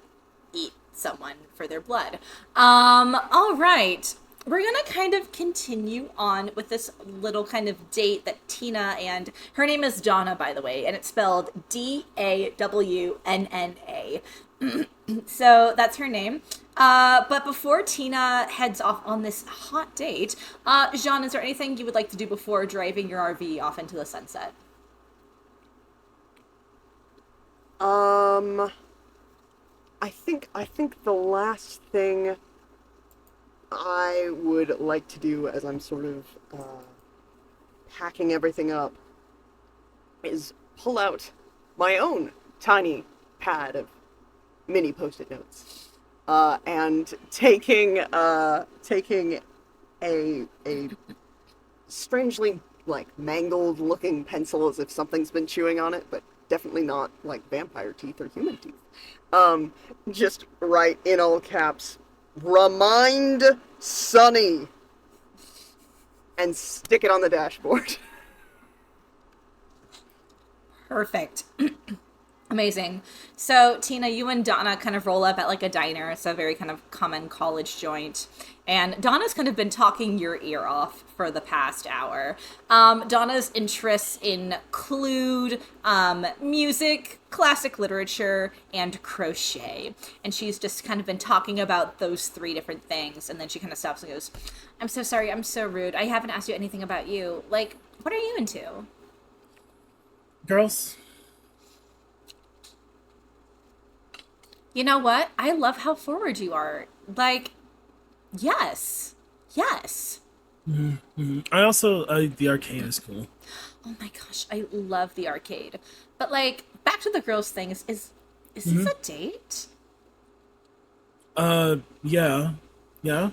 eat someone for their blood. All right. We're gonna kind of continue on with this little kind of date that Tina, and her name is Donna, by the way, and it's spelled Dawnnna. So that's her name. But before Tina heads off on this hot date, Jean, is there anything you would like to do before driving your RV off into the sunset? I think the last thing I would like to do as I'm sort of packing everything up is pull out my own tiny pad of mini post-it notes, and taking a strangely mangled looking pencil, as if something's been chewing on it, but definitely not like vampire teeth or human teeth. Just write in all caps, "Remind Sonny," and stick it on the dashboard. Perfect. Amazing. So, Tina, you and Donna kind of roll up at like a diner. It's a very kind of common college joint. And Donna's kind of been talking your ear off for the past hour. Donna's interests include music, classic literature, and crochet. And she's just kind of been talking about those three different things. And then she kind of stops and goes, I'm so sorry, I'm so rude. I haven't asked you anything about you. Like, what are you into? Girls. You know what? I love how forward you are. Like, yes. Yes. Mm-hmm. I also, the arcade is cool. Oh my gosh, I love the arcade. But like, back to the girls thing, is this a date? Yeah. Yeah.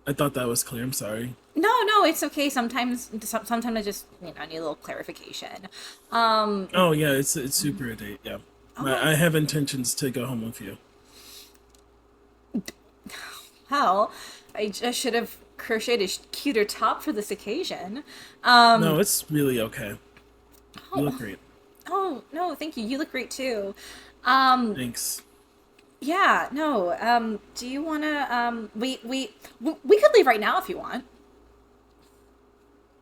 I thought that was clear. I'm sorry. No, it's okay. Sometimes I just, need a little clarification. Oh yeah, it's super a date. Yeah. Oh. I have intentions to go home with you. Hell, I just should have crocheted a cuter top for this occasion. No, it's really okay. You look great. Oh, no, thank you. You look great too. Thanks. Yeah, no, do you wanna, we could leave right now if you want.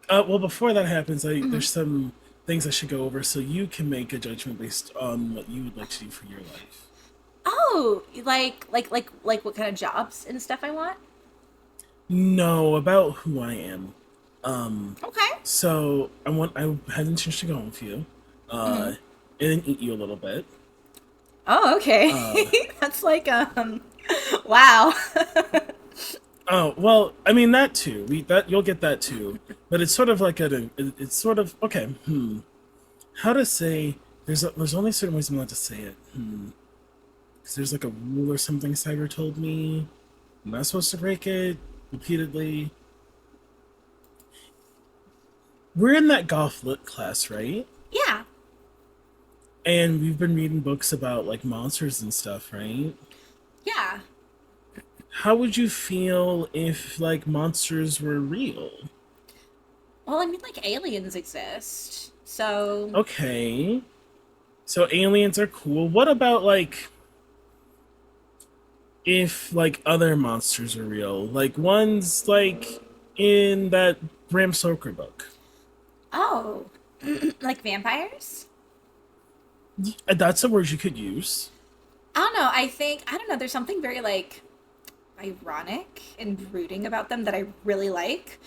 Well, before that happens, there's some things I should go over so you can make a judgment based on what you would like to do for your life. Oh, like what kind of jobs and stuff I want? No, about who I am. Okay. So I had intention to go home with you, and then eat you a little bit. Oh, okay. That's like, wow. Oh, well, I mean, that too. You'll get that too. But it's sort of like it's sort of, okay, how to say, there's only certain ways I'm allowed to say it. Because there's like a rule or something Cyra told me. I'm not supposed to break it repeatedly. We're in that golf lit class, right? Yeah. And we've been reading books about like monsters and stuff, right? Yeah. How would you feel if like monsters were real? Well, I mean, like, aliens exist, so... Okay. So aliens are cool. What about like if like other monsters are real? Like ones like in that Bram Stoker book. Oh. Like vampires? That's a word you could use. I don't know, I don't know, there's something very, like, ironic and brooding about them that I really like.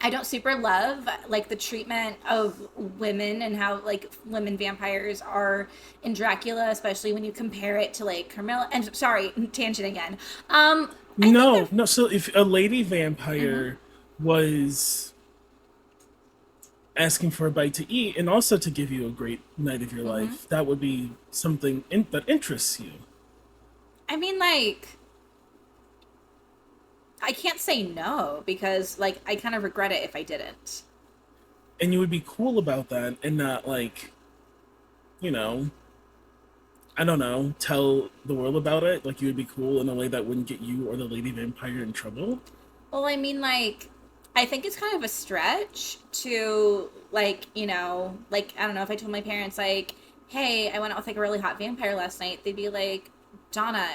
I don't super love like the treatment of women and how like women vampires are in Dracula, especially when you compare it to like Carmilla. And sorry, tangent again. No. So if a lady vampire was asking for a bite to eat and also to give you a great night of your life, that would be something that interests you. I mean, like, I can't say no because, like, I kind of regret it if I didn't. And you would be cool about that and not, like, I don't know, tell the world about it. Like, you would be cool in a way that wouldn't get you or the lady vampire in trouble. Well, I mean, like, I think it's kind of a stretch to, like, like, I don't know, if I told my parents, like, hey, I went out with, like, a really hot vampire last night, they'd be like, Donna,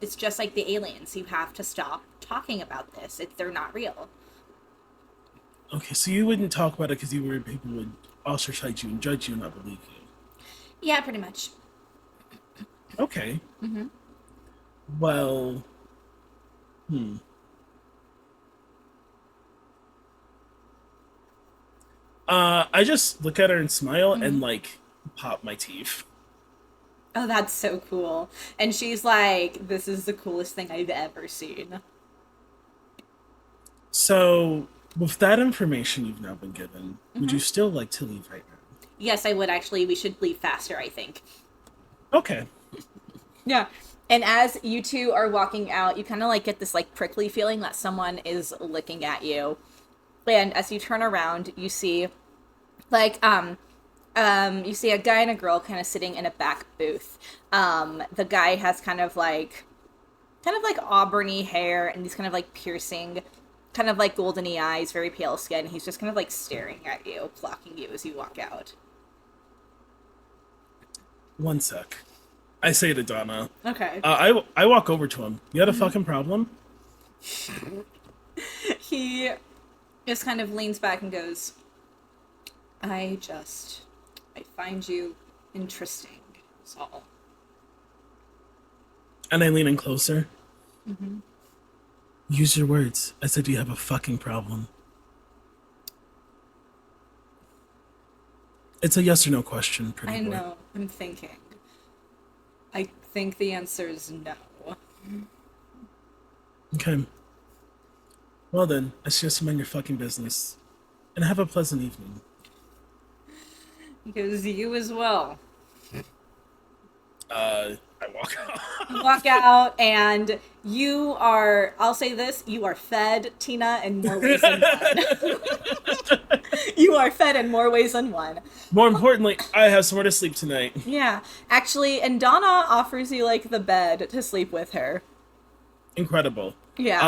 it's just like the aliens. You have to stop talking about this. They're not real. Okay, so you wouldn't talk about it because you worried people would ostracize you and judge you and not believe you. Yeah, pretty much. Okay. Well, I just look at her and smile and, like, pop my teeth. Oh, that's so cool. And she's like, this is the coolest thing I've ever seen. So, with that information you've now been given, would you still like to leave right now? Yes, I would actually. We should leave faster, I think. Okay. Yeah. And as you two are walking out, you kind of like get this like prickly feeling that someone is looking at you. And as you turn around, you see like you see a guy and a girl kind of sitting in a back booth. The guy has kind of like auburny hair and these kind of like piercing kind of like goldeny eyes, very pale skin. He's just kind of like staring at you, clocking you as you walk out. One sec. I say to Donna. Okay. I walk over to him. You had a fucking problem? He just kind of leans back and goes, I find you interesting, is all. And I lean in closer. Mm-hmm. Use your words. I said you have a fucking problem. It's a yes or no question, pretty I boy. know. I'm thinking. I think the answer is no. Okay. Well then, I suggest you mind your fucking business. And have a pleasant evening. He goes, you as well. I walk out. You walk out, and you are, I'll say this, you are fed, Tina, in more ways than one. You are fed in more ways than one. More importantly, I have somewhere to sleep tonight. Yeah, actually, and Donna offers you, like, the bed to sleep with her. Incredible. Yeah.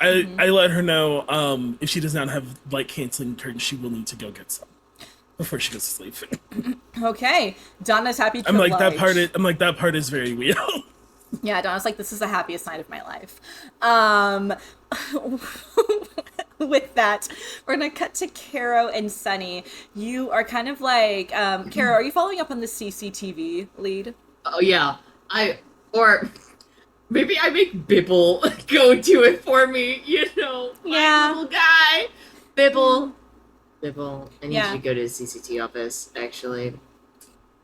I let her know if she does not have light canceling curtains, she will need to go get some before she goes to sleep. Okay. Donna's happy to I'm like oblige. that part is very real. Yeah, Donna's like, this is the happiest night of my life. With that, we're gonna cut to Caro and Sunny. You are kind of like, Caro, are you following up on the CCTV lead? Oh yeah, or maybe I make Bibble go do it for me. You know, Yeah. my little guy, Bibble. I need Yeah. you to go to the CCT office. Actually,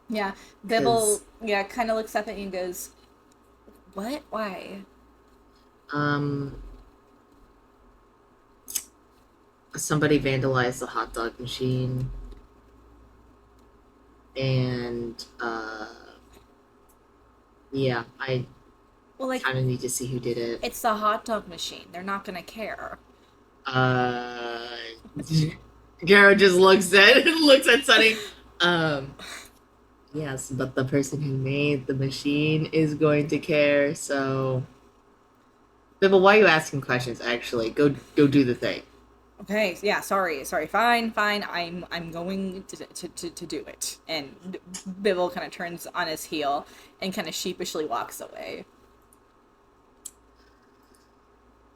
Yeah. Bibble, kind of looks up at you and goes, what? Why? Somebody vandalized the hot dog machine, and yeah, I Well, like, kind of need to see who did it. it's the hot dog machine. They're not gonna care. Garo just looks at Sunny. Yes, but the person who made the machine is going to care. So, Bibble, why are you asking questions? Actually, go do the thing. Okay, yeah, sorry, fine, I'm going to do it. And Bibble kind of turns on his heel and kind of sheepishly walks away.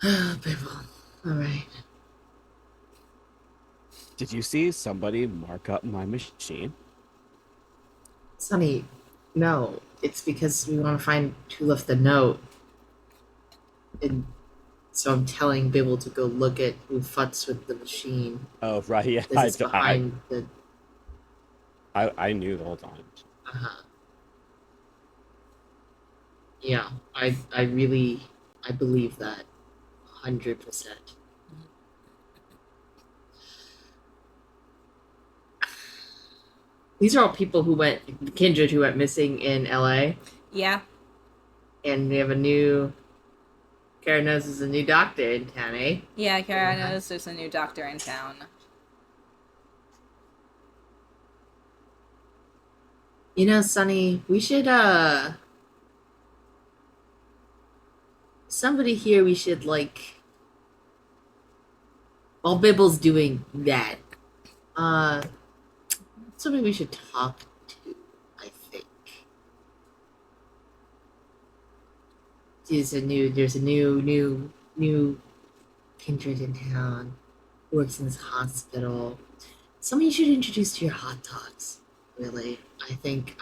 Bibble, all right. Did you see somebody mark up my machine? Sunny, no, it's because we want to find who left the note. And so I'm telling Bibble to go look at who futzed with the machine. Oh, right, yeah. This is behind the... I knew the whole time. Uh-huh. Yeah, I believe that 100%. These are all people kindred who went missing in LA, Yeah. and we have a new... Kara knows there's a new doctor in town, eh? Yeah, Kara knows there's a new doctor in town. You know, Sunny, we should, somebody here we should, like... While Bibble's doing that, somebody we should talk to, I think. There's a new kindred in town, who works in this hospital. Somebody you should introduce to your hot dogs, really. I think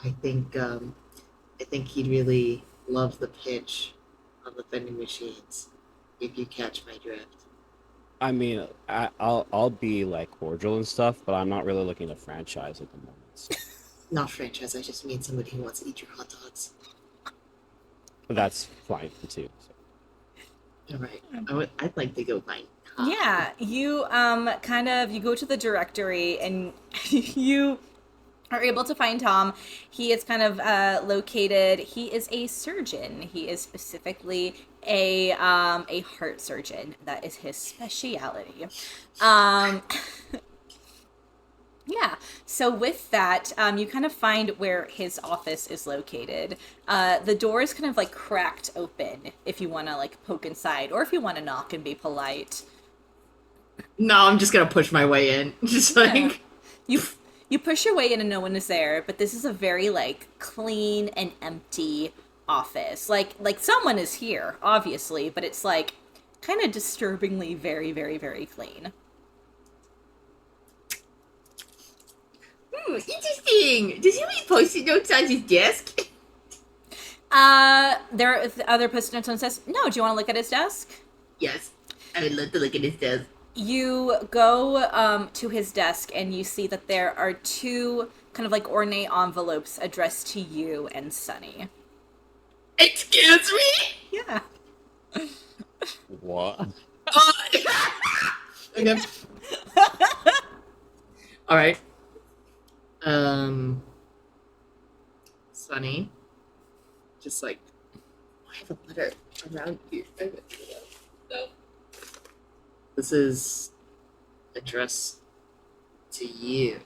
he'd really love the pitch of the vending machines, if you catch my drift. I mean, I'll be like cordial and stuff, but I'm not really looking to franchise at the moment. So. Not franchise, I just mean somebody who wants to eat your hot dogs. But that's fine too. So. Alright, I'd like to go find Tom. Yeah, you you go to the directory and you are able to find Tom. He is kind of located. He is a surgeon. He is specifically a heart surgeon. That is his speciality. Yeah. So with that, you kind of find where his office is located. The door is kind of like cracked open if you want to like poke inside, or if you want to knock and be polite. No, I'm just gonna push my way in. Just like You push your way in and no one is there, but this is a very like clean and empty office. Like someone is here, obviously, but it's like kind of disturbingly very, very, very clean. Interesting. Does he leave post-it notes on his desk? There are other post-it notes on his desk. No, do you want to look at his desk? Yes. I would love to look at his desk. You go to his desk and you see that there are two kind of like ornate envelopes addressed to you and Sunny. Excuse me? Yeah. What? Okay. All right. Sunny. Just like, I have a letter around here. No. This is addressed to you.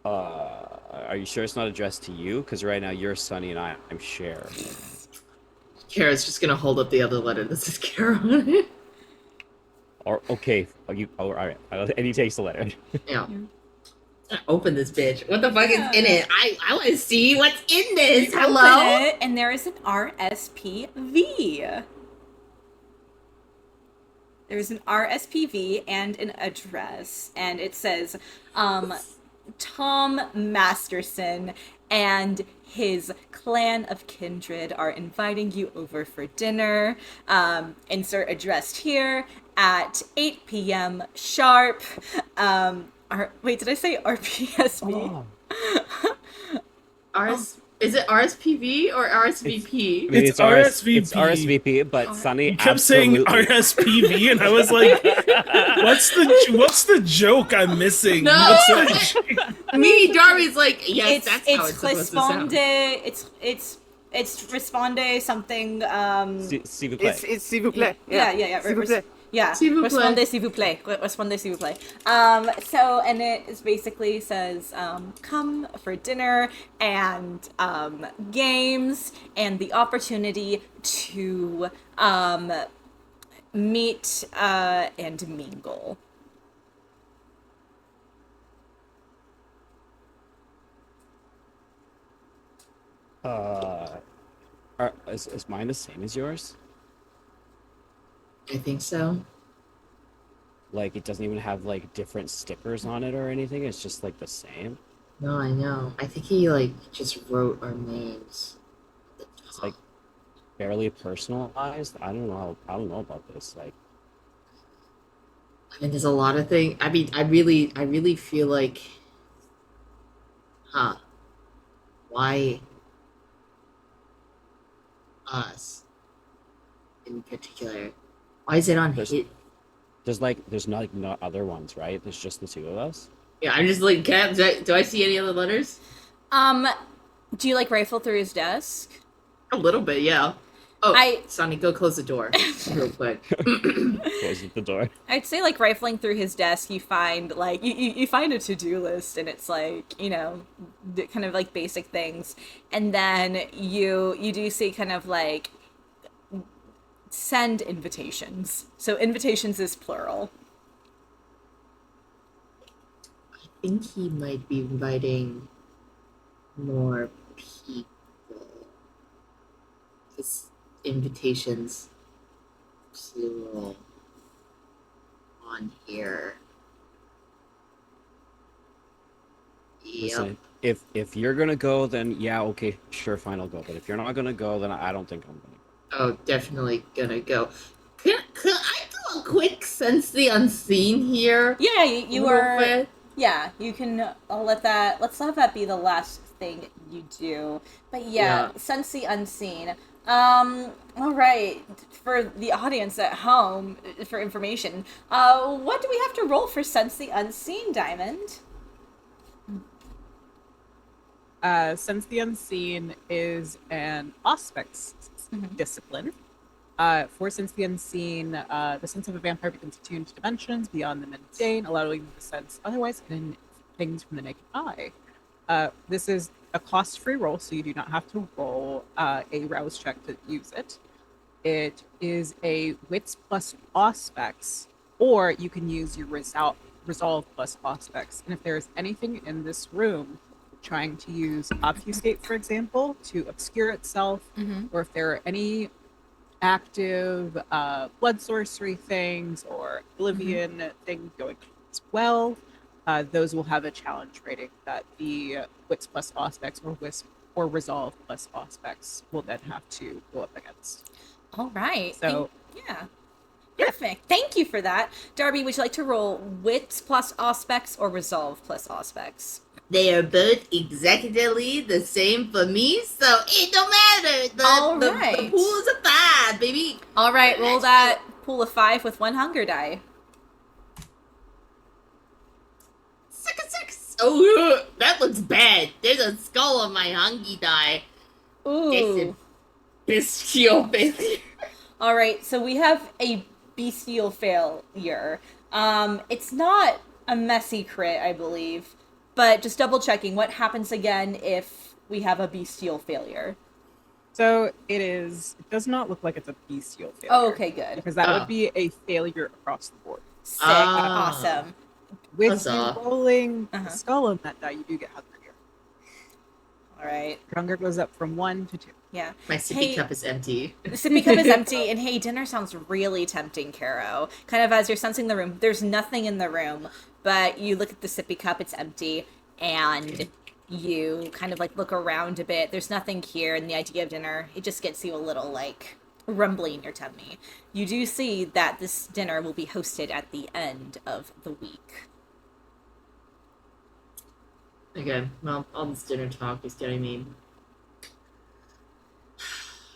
Are you sure it's not addressed to you? Because right now you're Sunny and I'm Cher. Kara's just gonna hold up the other letter that says Kara on it. Or okay, all right. And he takes the letter. Yeah. Open this bitch. What the fuck is in it? I want to see what's in this. You Hello? open it, and there is an RSPV. There's an RSPV and an address, and it says, Tom Masterson and his clan of kindred are inviting you over for dinner. Insert addressed here at 8 p.m. sharp. Wait, did I say RPSV? Oh. Is it RSPV or RSVP? It's RSVP. It's RSVP, but Sunny You kept saying RSPV, and I was like, "What's the joke I'm missing?" No. What's that? Me, Darby's like, yes, that's how it's supposed to sound. It's responde something. S'il vous plaît. It's s'il vous plaît. Yeah. S'il vous plaît. Yeah, S'il vous plaît. Respondez s'il vous plaît. Respondez s'il vous plaît. So, and it is basically says, come for dinner and games and the opportunity to meet and mingle. Is mine the same as yours? I think so. Like, it doesn't even have, like, different stickers on it or anything? It's just, like, the same? No, I know. I think he, like, just wrote our names. It's, like, barely personalized? I don't know about this. Like, I mean, there's a lot of things. I mean, I really feel like, why us in particular? Why is it on his? there's not other ones, right? There's just the two of us? Yeah, I'm just like, do I see any other letters? Do you like rifle through his desk? A little bit, yeah. Oh, Sonny, go close the door real quick. Closes the door. I'd say like rifling through his desk, you find like you find a to-do list, and it's like, you know, kind of like basic things, and then you do see kind of like send invitations. So invitations is plural. I think he might be inviting more people. His invitations plural on here. Yep. Listen, if you're gonna go, then yeah, okay, sure, fine, I'll go. But if you're not gonna go, then I don't think I'm gonna go. Oh, definitely gonna go. Could I do a quick sense the unseen here? Yeah, you real are. quick? Yeah, you can. Let's have that be the last thing you do. But yeah, sense the unseen. All right. For the audience at home, for information, what do we have to roll for sense the unseen, Diamond? Sense the unseen is an aspects discipline. For sense the unseen, the sense of a vampire becomes attuned to dimensions beyond the mundane, allowing the sense otherwise hidden things from the naked eye. This is a cost-free roll, so you do not have to roll a rouse check to use it. It is a wits plus aspects, or you can use your resolve plus aspects. And if there's anything in this room trying to use obfuscate, for example, to obscure itself, or if there are any active blood sorcery things or oblivion things going as well, those will have a challenge rating that the wits plus aspects or resolve plus aspects will then have to go up against. All right. So yeah. Perfect. Thank you for that. Darby, would you like to roll wits plus aspects or resolve plus aspects? They are both exactly the same for me, so it don't matter. The pool is a 5, baby. All right, roll that pool of 5 with 1 hunger die. 6. Oh, that looks bad. There's a skull on my hungry die. Ooh. It's a bestial failure. All right, so we have a bestial failure. It's not a messy crit, I believe, but just double checking. What happens again if we have a bestial failure? So it does not look like it's a bestial failure. Oh, okay, good. Because that would be a failure across the board. Sick. Awesome. With you rolling a skull on that die, you do get hunger here. All right. Your hunger goes up from 1 to 2. Yeah. My sippy cup is empty. The sippy cup is empty, and hey, dinner sounds really tempting, Caro. Kind of as you're sensing the room, there's nothing in the room, but you look at the sippy cup, it's empty, and you kind of like look around a bit. There's nothing here, and the idea of dinner, it just gets you a little like rumbly in your tummy. You do see that this dinner will be hosted at the end of the week. Okay, well, all this dinner talk is getting me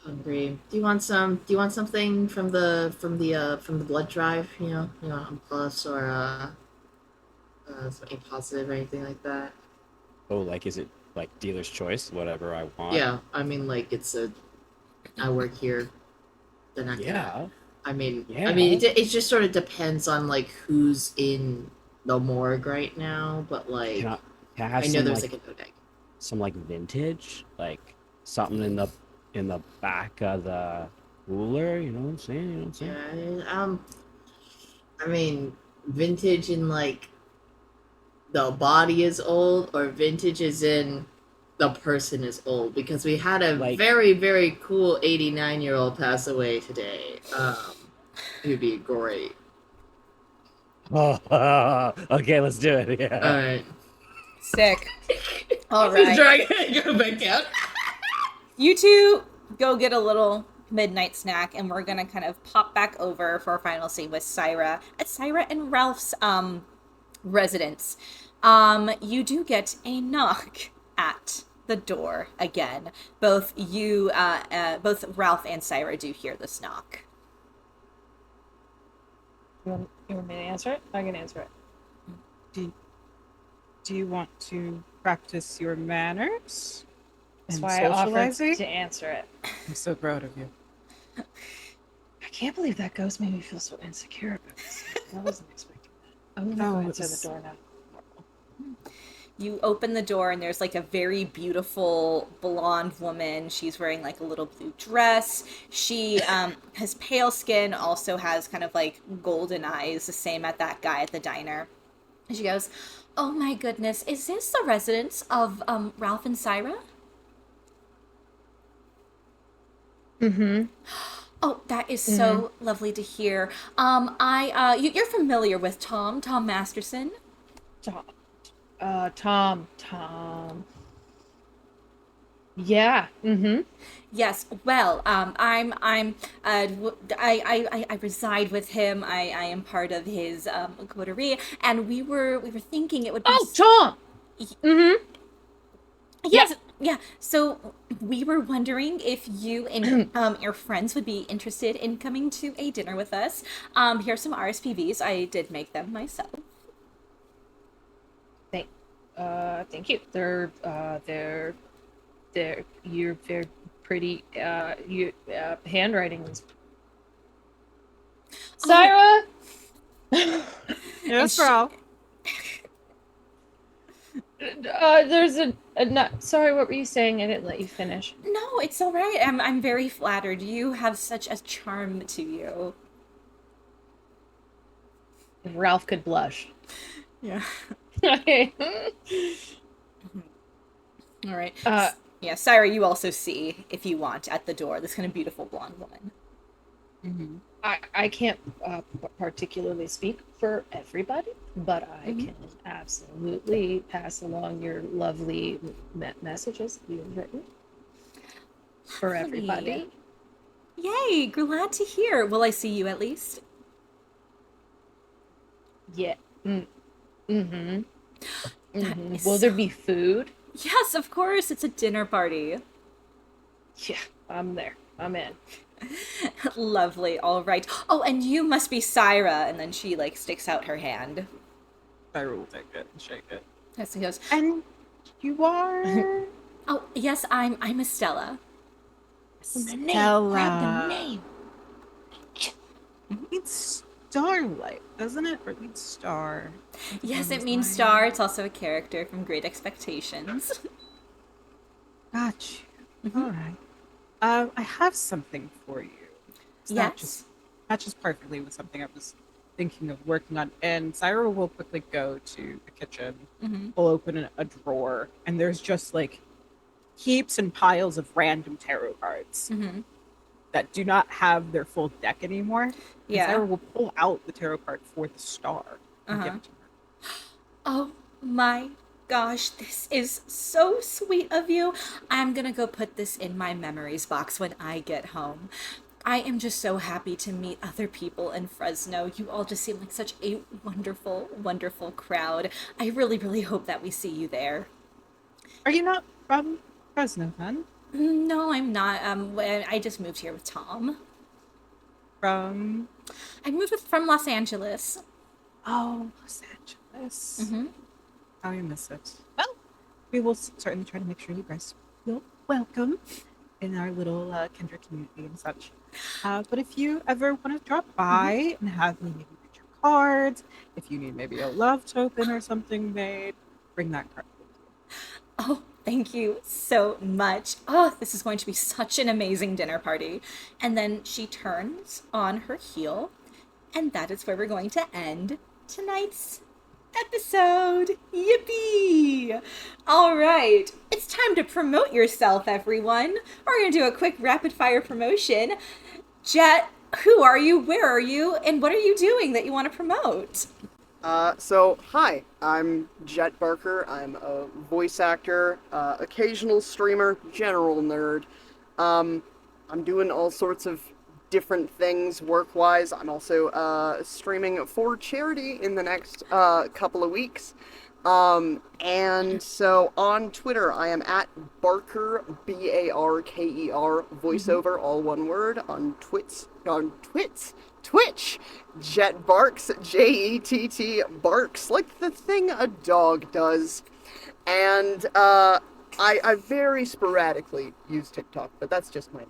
hungry. Do you want something from the blood drive? You know, a plus or something positive or anything like that? Oh, like, is it like dealer's choice? Whatever I want. Yeah, I mean, like I work here. They're not Yeah. I mean, Yeah. it just sort of depends on like who's in the morgue right now, but like Can I have I know some, there's like, like a bodega. some like vintage, like something in the back of the cooler? You know what I'm saying? You know what I'm saying? Yeah, I mean, vintage in like the body is old, or vintage is in the person is old, because we had a very, very cool 89-year-old pass away today. It would be great. Oh, okay, let's do it. Yeah. All right. Sick. All right. Go back down. You two go get a little midnight snack, and we're gonna kind of pop back over for our final scene with Cyra at Cyra and Ralph's residence. You do get a knock at the door again. Both Ralph and Cyra do hear this knock. You want me to answer it? I can answer it. Do you want to practice your manners? That's and why I offered socializing? to answer it. I'm so proud of you. I can't believe that ghost made me feel so insecure about this. I wasn't expecting that. I'm gonna go answer the door now. You open the door, and there's like a very beautiful blonde woman. She's wearing like a little blue dress. She has pale skin, also has kind of like golden eyes, the same as that guy at the diner. And she goes, "Oh my goodness, is this the residence of Ralph and Cyra?" Mm-hmm. Oh, that is so lovely to hear. You're familiar with Tom Masterson? Tom. Yeah. Mm-hmm. Yes. Well, I reside with him. I am part of his coterie, and we were thinking it would be. Oh, Tom. Mm-hmm. Yes. Yeah. So we were wondering if you and your friends would be interested in coming to a dinner with us. Here's some RSPVs. I did make them myself. Thank you. They're pretty. Your handwriting is. Cyra. Yes, Ralph. There's sorry, what were you saying? I didn't let you finish. No, it's all right. I'm very flattered. You have such a charm to you. If Ralph could blush. Yeah. Okay. All right. Yeah, Cyra, you also see, if you want, at the door, this kind of beautiful blonde woman. Mm-hmm. I can't particularly speak for everybody, but I can absolutely pass along your lovely messages you've written for everybody. Yay, glad to hear. Will I see you at least? Yeah. Mm-hmm. Is Will there be food? Yes, of course. It's a dinner party. Yeah, I'm there. I'm in. Lovely. All right. Oh, and you must be Cyra. And then she like sticks out her hand. Cyra will take it and shake it. Yes, he goes. And you are Oh, yes, I'm Estella. Stella. Grab the name. It's Starlight, doesn't it? Or means star. Yes, it means star. It's also a character from Great Expectations. Got you. All right. I have something for you. Yes. Matches perfectly with something I was thinking of working on. And Cyra will quickly go to the kitchen. We'll open a drawer, and there's just like heaps and piles of random tarot cards that do not have their full deck anymore. Yeah. Cyra will pull out the tarot card for the star and give it to her. Oh my gosh, this is so sweet of you. I'm gonna go put this in my memories box when I get home. I am just so happy to meet other people in Fresno. You all just seem like such a wonderful, wonderful crowd. I really, really hope that we see you there. Are you not from Fresno, then? No, I'm not. I just moved here with Tom. From I moved from Los Angeles. Los Angeles. How you miss it? Well, we will certainly try to make sure you guys feel welcome in our little kindred community and such. But if you ever want to drop by and have me maybe read your cards, if you need maybe a love token or something made, bring that card with you. Oh, thank you so much. Oh, this is going to be such an amazing dinner party. And then she turns on her heel, and that is where we're going to end tonight's episode. Yippee! All right, it's time to promote yourself, everyone. We're going to do a quick rapid fire promotion. Jett, who are you, where are you, and what are you doing that you want to promote? Hi, I'm Jett Barker. I'm a voice actor, occasional streamer, general nerd. I'm doing all sorts of different things work-wise. I'm also streaming for charity in the next couple of weeks. And so on Twitter, I am at Barker, Barker, voiceover, all one word, on Twitch, Jett Barks, Jett Barks, like the thing a dog does. And I very sporadically use TikTok, but that's just my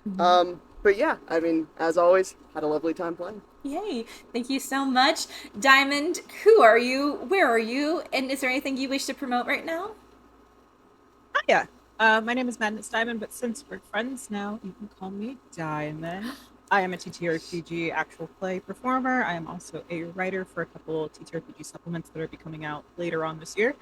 name. But yeah, I mean, as always, had a lovely time playing. Yay, thank you so much. Diamond, who are you, where are you, and is there anything you wish to promote right now? Hiya. My name is Madness Diamond, but since we're friends now, you can call me Diamond. I am a TTRPG actual play performer. I am also a writer for a couple TTRPG supplements that are be coming out later on this year.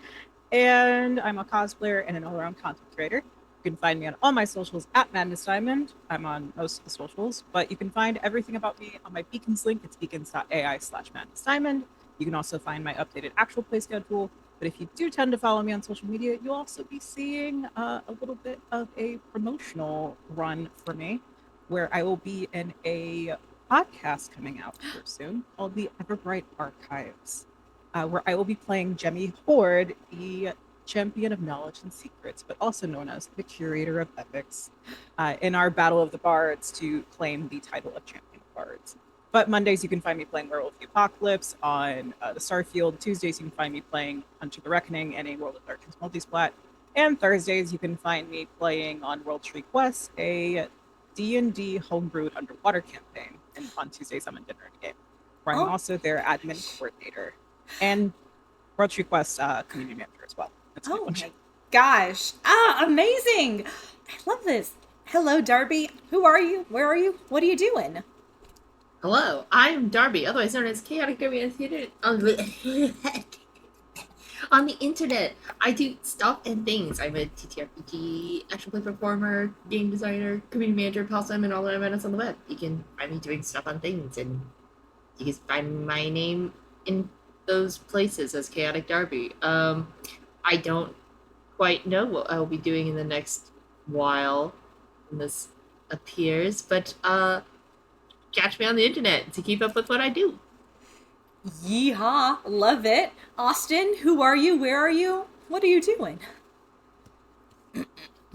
And I'm a cosplayer and an all-around content creator. You can find me on all my socials at Madness Diamond. I'm on most of the socials, but you can find everything about me on my Beacons link. It's beacons.ai/Madness Diamond. You can also find my updated actual play schedule. But if you do tend to follow me on social media, you'll also be seeing a little bit of a promotional run for me, where I will be in a podcast coming out here soon called the Everbright Archives, where I will be playing Jemmy Horde, the champion of knowledge and secrets, but also known as the curator of epics, in our Battle of the Bards to claim the title of champion of bards. But Mondays you can find me playing Werewolf the Apocalypse on the Starfield. Tuesdays you can find me playing Unto the Reckoning and a World of Darkness multisplat. And Thursdays you can find me playing on World Tree Quest, a D&D homebrewed underwater campaign. And on Tuesdays I'm in dinner and a game, where I'm also their admin coordinator and World Tree Quest community manager as well. That's a good Oh one. my gosh. Amazing. I love this. Hello, Darby. Who are you? Where are you? What are you doing? Hello, I'm Darby, otherwise known as Chaotic Darby on the internet. I do stuff and things. I'm a TTRPG, action play performer, game designer, community manager, pastime, and all that events on the web. You can find me doing stuff on things, and you can find my name in those places as Chaotic Darby. I don't quite know what I'll be doing in the next while when this appears, but catch me on the internet to keep up with what I do. Yeehaw. Love it. Austin, who are you? Where are you? What are you doing? Hey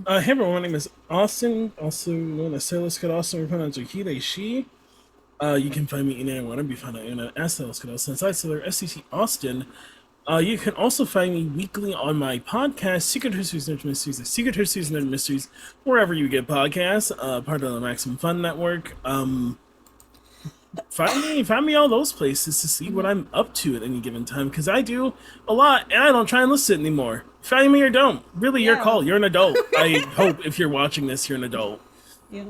everyone, my name is Austin, also known as Sailor Scott Austin, we pronounce he, they, she. You can find me anywhere I want to be found on the internet as Sailor Scott Austin, inside Sailor SCT Austin. You can also find me weekly on my podcast, Secret Histories, Nerd Mysteries, the Secret Histories, Nerd Mysteries, wherever you get podcasts, part of the Maximum Fun Network. Find me all those places to see what I'm up to at any given time, because I do a lot and I don't try and listen anymore. Find me or don't. Really, your call. You're an adult. I hope if you're watching this, you're an adult. Yeah,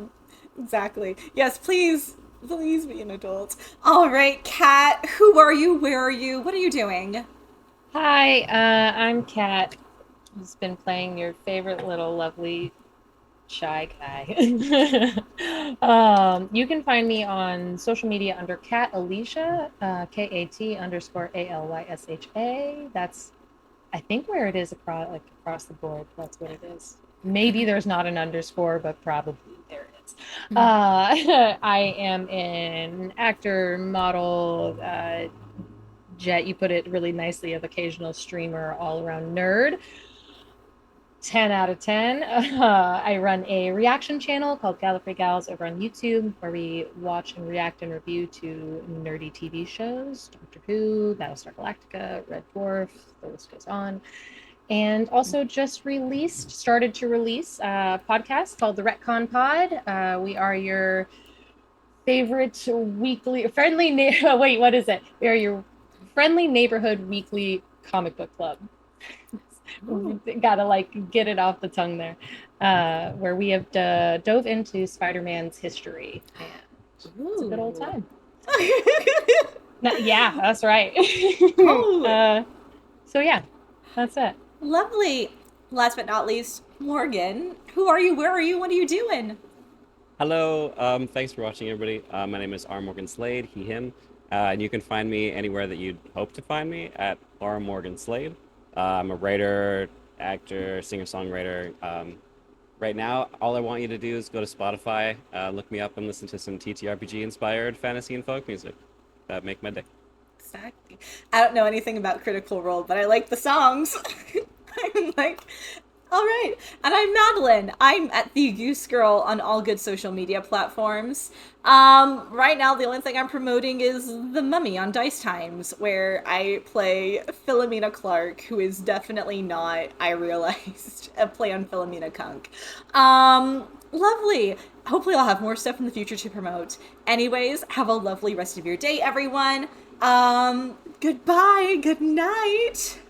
exactly. Yes, please be an adult. All right, Kat, who are you? Where are you? What are you doing? Hi, I'm Kat, who's been playing your favorite little lovely shy guy. You can find me on social media under Kat Alicia, KAT_ALYSHA. That's, I think, where it is across the board. That's what it is. Maybe there's not an underscore, but probably there is. I am an actor, model, Jett, you put it really nicely, of occasional streamer, all-around nerd. 10 out of 10. I run a reaction channel called Gallifrey Gals over on YouTube, where we watch and react and review to nerdy TV shows, Doctor Who, Battlestar Galactica, Red Dwarf, the list goes on. And also just started to release a podcast called The Retcon Pod. We are your favorite weekly, wait, what is it? We are your friendly neighborhood weekly comic book club. Gotta get it off the tongue there, where we have dove into Spider-Man's history, and it's a good old time. Yeah, that's right. So yeah, that's it. Lovely. Last but not least, Morgan, who are you? Where are you? What are you doing? Hello, thanks for watching, everybody. My name is R. Morgan Slade, he, him, and you can find me anywhere that you'd hope to find me at R. Morgan Slade. I'm a writer, actor, singer-songwriter. Right now, all I want you to do is go to Spotify, look me up, and listen to some TTRPG-inspired fantasy and folk music. That make my day. Exactly. I don't know anything about Critical Role, but I like the songs. I'm like, all right. And I'm Madeleine. I'm at the Goose Girl on all good social media platforms. Right now, the only thing I'm promoting is The Mummy on Dice Times, where I play Philomena Clark, who is definitely not, I realized, a play on Philomena Kunk. Lovely. Hopefully I'll have more stuff in the future to promote. Anyways, have a lovely rest of your day, everyone. Goodbye. Good night.